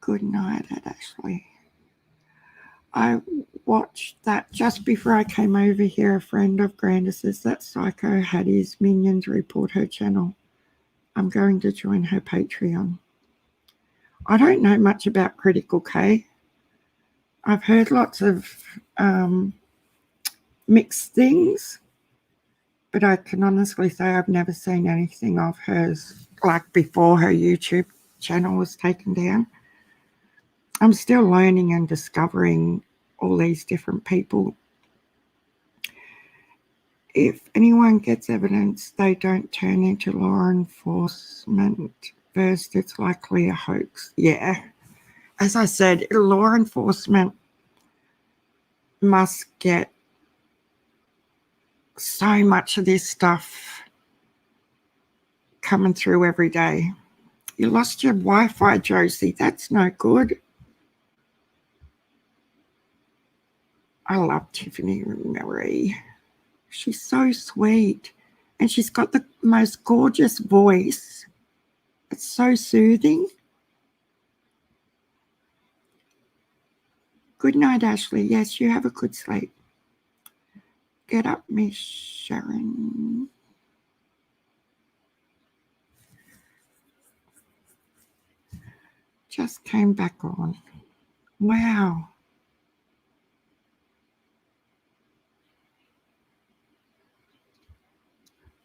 Good night, Ashley. I watched that just before I came over here. A friend of Grandus's, that psycho, had his minions report her channel. I'm going to join her Patreon. I don't know much about Critical K. I've heard lots of mixed things, but I can honestly say I've never seen anything of hers, like before her YouTube channel was taken down. I'm still learning and discovering all these different people. If anyone gets evidence, they don't turn into law enforcement. First, it's likely a hoax. Yeah. As I said, law enforcement must get so much of this stuff coming through every day. You lost your Wi-Fi, Josie. That's no good. I love Tiffany Marie. She's so sweet. And she's got the most gorgeous voice. It's so soothing. Good night, Ashley. Yes, you have a good sleep. Get up, Miss Sharon. Just came back on. Wow.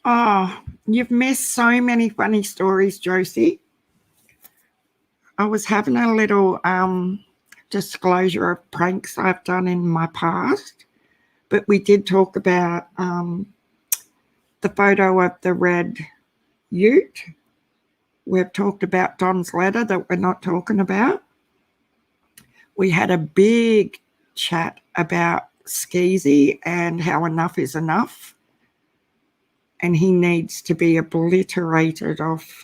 Oh, you've missed so many funny stories, Josie. I was having a little disclosure of pranks I've done in my past, but we did talk about the photo of the red ute. We've talked about Don's letter that we're not talking about. We had a big chat about Skeezy and how enough is enough. And he needs to be obliterated. That's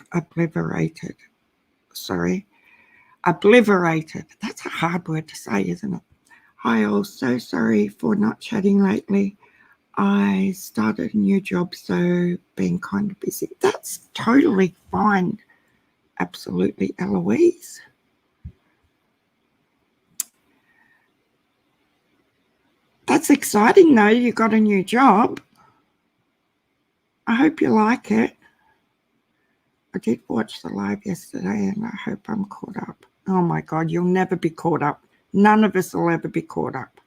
a hard word to say, isn't it? Hi all, so sorry for not chatting lately. I started a new job, so being kind of busy. That's totally fine. Absolutely, Eloise. That's exciting though, you got a new job. I hope you like it. I did watch the live yesterday and I hope I'm caught up. Oh my God, you'll never be caught up. None of us will ever be caught up.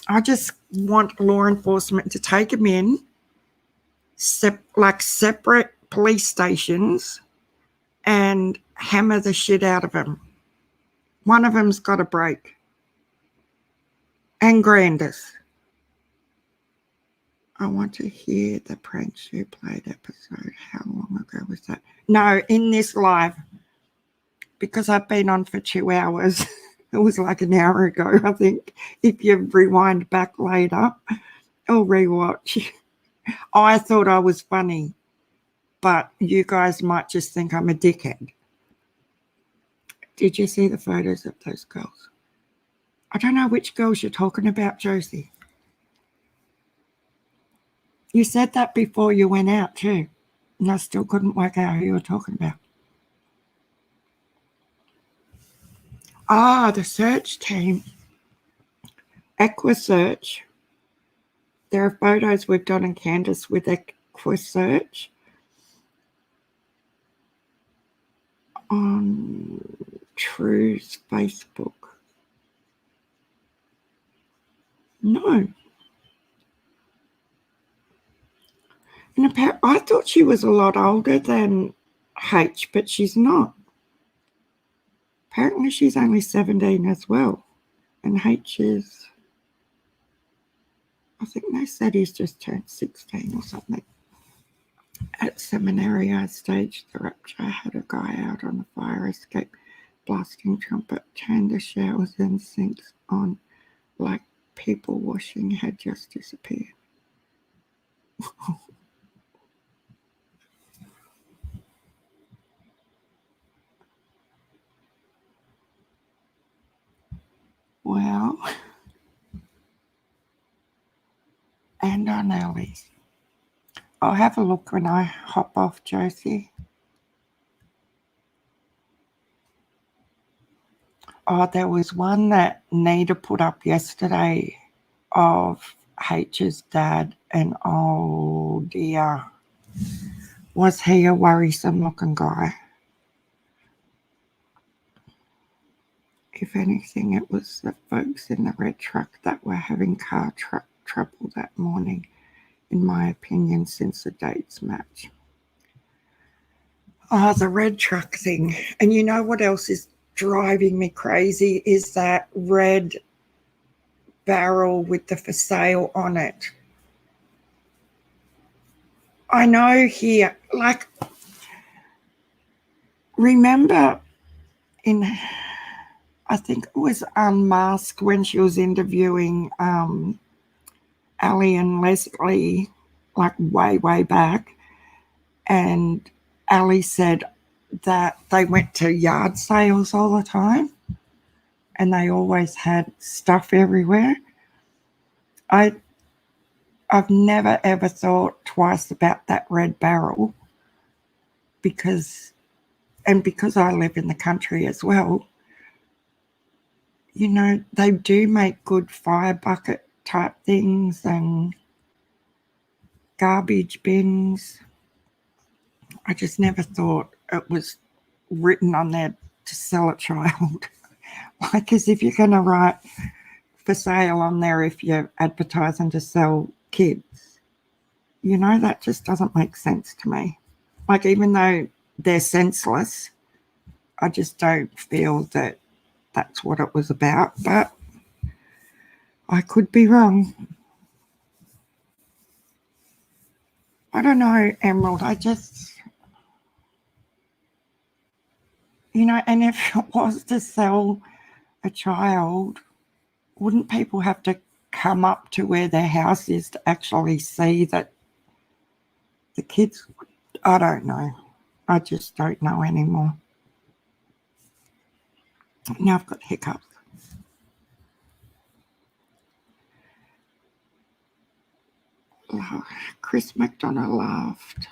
I just want law enforcement to take them in, like separate police stations, and hammer the shit out of them. One of them's got a break. And Grandus. I want to hear the pranks you played episode. How long ago was that? No, in this live. Because I've been on for 2 hours. It was like an hour ago, I think. If you rewind back later or rewatch. I thought I was funny, but you guys might just think I'm a dickhead. Did you see the photos of those girls? I don't know which girls you're talking about, Josie. You said that before you went out too, and I still couldn't work out who you were talking about. Ah, the search team. EquiSearch. There are photos we've done in Candus with EquiSearch on True's Facebook. No. And I thought she was a lot older than H, but she's not. Apparently she's only 17 as well. And H is, I think they said he's just turned 16 or something. At seminary, I staged the rapture. I had a guy out on a fire escape, blasting trumpet, turned the showers and sinks on like people washing had just disappeared. Well, and on Ellie's. I'll have a look when I hop off, Josie. Oh, there was one that Nita put up yesterday of H's dad, and oh dear, was he a worrisome looking guy? If anything, it was the folks in the red truck that were having car trouble that morning, in my opinion, since the dates match. Oh, the red truck thing. And you know what else is driving me crazy is that red barrel with the for sale on it. I know here, like, remember in, I think it was Unmasked when she was interviewing Ali and Leslie, like way back, and Ali said that they went to yard sales all the time and they always had stuff everywhere. I've never ever thought twice about that red barrel because I live in the country as well, you know, they do make good fire bucket type things and garbage bins. I just never thought it was written on there to sell a child. Like, as if you're going to write for sale on there if you're advertising to sell kids. You know, that just doesn't make sense to me. Like, even though they're senseless, I just don't feel that that's what it was about. But I could be wrong. I don't know, Emerald. I just, you know, and if it was to sell a child, wouldn't people have to come up to where their house is to actually see that the kids? I don't know. I just don't know anymore. Now I've got hiccups. Chris McDonough laughed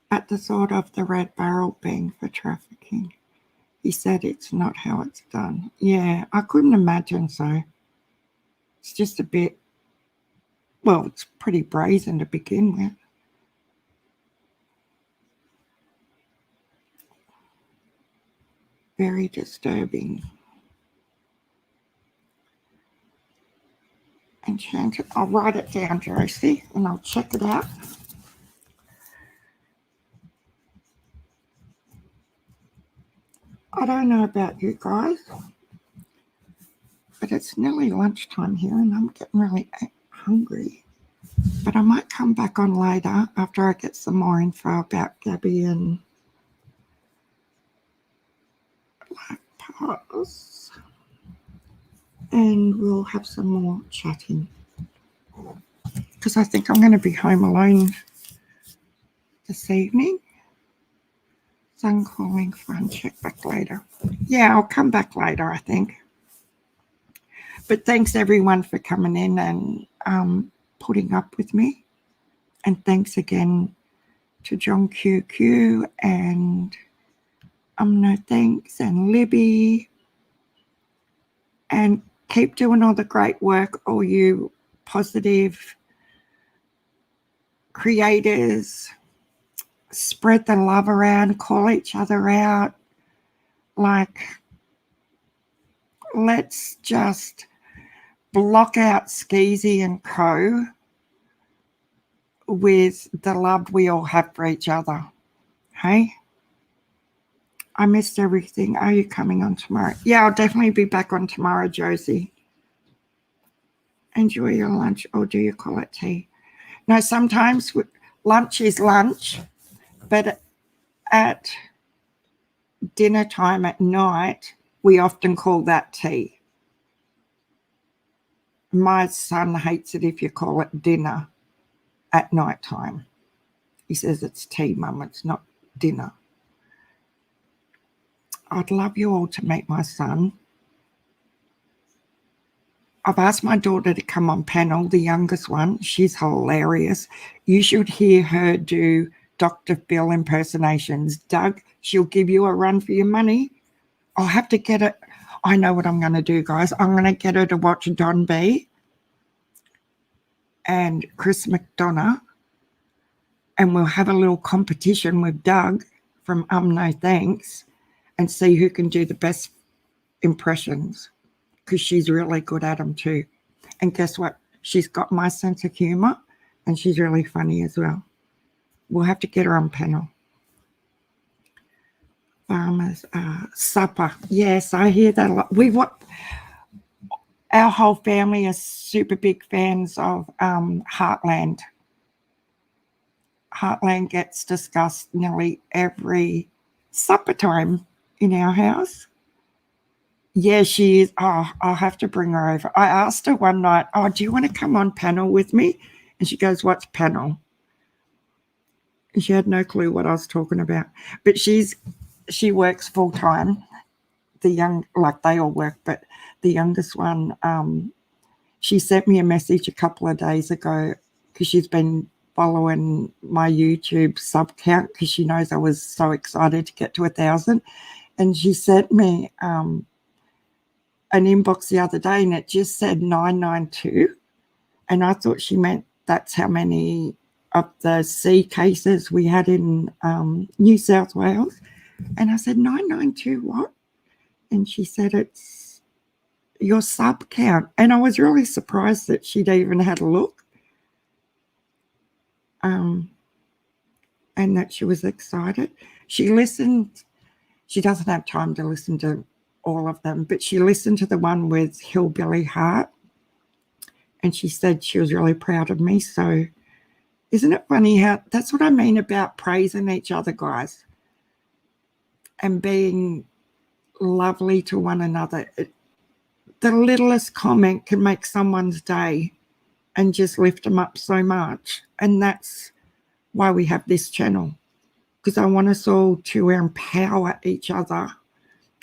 at the thought of the red barrel being for trafficking. He said it's not how it's done. Yeah, I couldn't imagine so. It's just a bit, well, it's pretty brazen to begin with. Very disturbing. Enchanted. I'll write it down, Josie, and I'll check it out. I don't know about you guys, but it's nearly lunchtime here and I'm getting really hungry. But I might come back on later after I get some more info about Gabby and Life Pass. And we'll have some more chatting. Because I think I'm going to be home alone this evening. Sun calling, fun, check back later. Yeah, I'll come back later, I think. But thanks everyone for coming in and putting up with me. And thanks again to John QQ and no thanks and Libby. And keep doing all the great work, all you positive creators. Spread the love around, call each other out. Like, let's just block out Skeezy and co with the love we all have for each other. Hey? I missed everything. Are you coming on tomorrow? Yeah, I'll definitely be back on tomorrow, Josie. Enjoy your lunch, or do you call it tea? No, sometimes lunch is lunch, but at dinner time at night, we often call that tea. My son hates it if you call it dinner at night time. He says it's tea, Mum, it's not dinner. I'd love you all to meet my son. I've asked my daughter to come on panel, the youngest one. She's hilarious. You should hear her do Dr. Phil impersonations. Doug, she'll give you a run for your money. I'll have to get it. I know what I'm going to do, guys. I'm going to get her to watch Don B and Chris McDonough, and we'll have a little competition with Doug from No Thanks and see who can do the best impressions, because she's really good at them too. And guess what? She's got my sense of humor and she's really funny as well. We'll have to get her on panel. Farmers supper. Yes, I hear that a lot. Our whole family are super big fans of Heartland. Heartland gets discussed nearly every supper time in our house. Yeah, she is. Oh, I'll have to bring her over. I asked her one night, "Oh, do you want to come on panel with me?" And she goes, "What's panel?" And she had no clue what I was talking about. But she works full time. Like they all work, but the youngest one, she sent me a message a couple of days ago because she's been following my YouTube sub count because she knows I was so excited to get to 1,000. And she sent me an inbox the other day and it just said 992. And I thought she meant that's how many of the C cases we had in New South Wales. And I said, 992 what? And she said, it's your sub count. And I was really surprised that she'd even had a look. And that she was excited. She listened. She doesn't have time to listen to all of them, but she listened to the one with Hillbilly Heart. And she said she was really proud of me. So isn't it funny how that's what I mean about praising each other, guys, and being lovely to one another. The littlest comment can make someone's day and just lift them up so much. And that's why we have this channel, because I want us all to empower each other.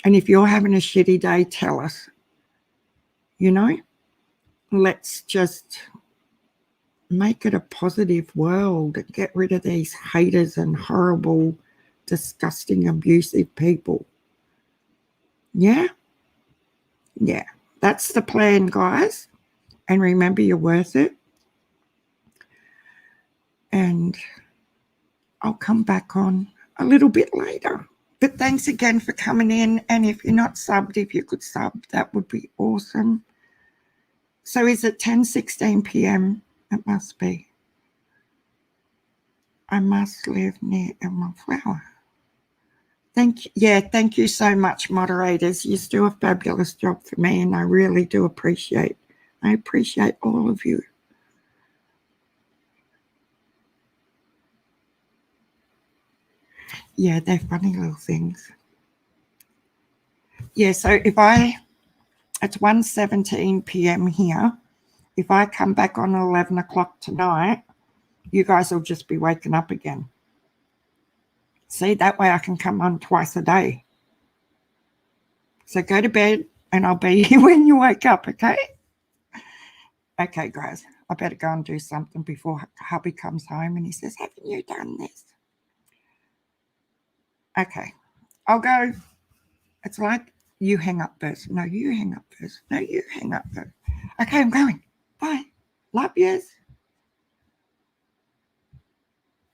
And if you're having a shitty day, tell us. Let's just make it a positive world and get rid of these haters and horrible, disgusting, abusive people. Yeah? Yeah. That's the plan, guys. And remember, you're worth it. And I'll come back on a little bit later. But thanks again for coming in. And if you're not subbed, if you could sub, that would be awesome. So is it 10:16 p.m.? It must be. I must live near Elmer Flower. Thank you so much, moderators. You do a fabulous job for me, and I really do appreciate all of you. Yeah, they're funny little things. Yeah, so it's 1:17 p.m. here. If I come back on 11 o'clock tonight, you guys will just be waking up again. See, that way I can come on twice a day. So go to bed and I'll be here when you wake up, okay? Okay, guys, I better go and do something before hubby comes home and he says, haven't you done this? Okay, I'll go. It's like you hang up first. No, you hang up first. No, you hang up first. Okay, I'm going. Bye. Love yous.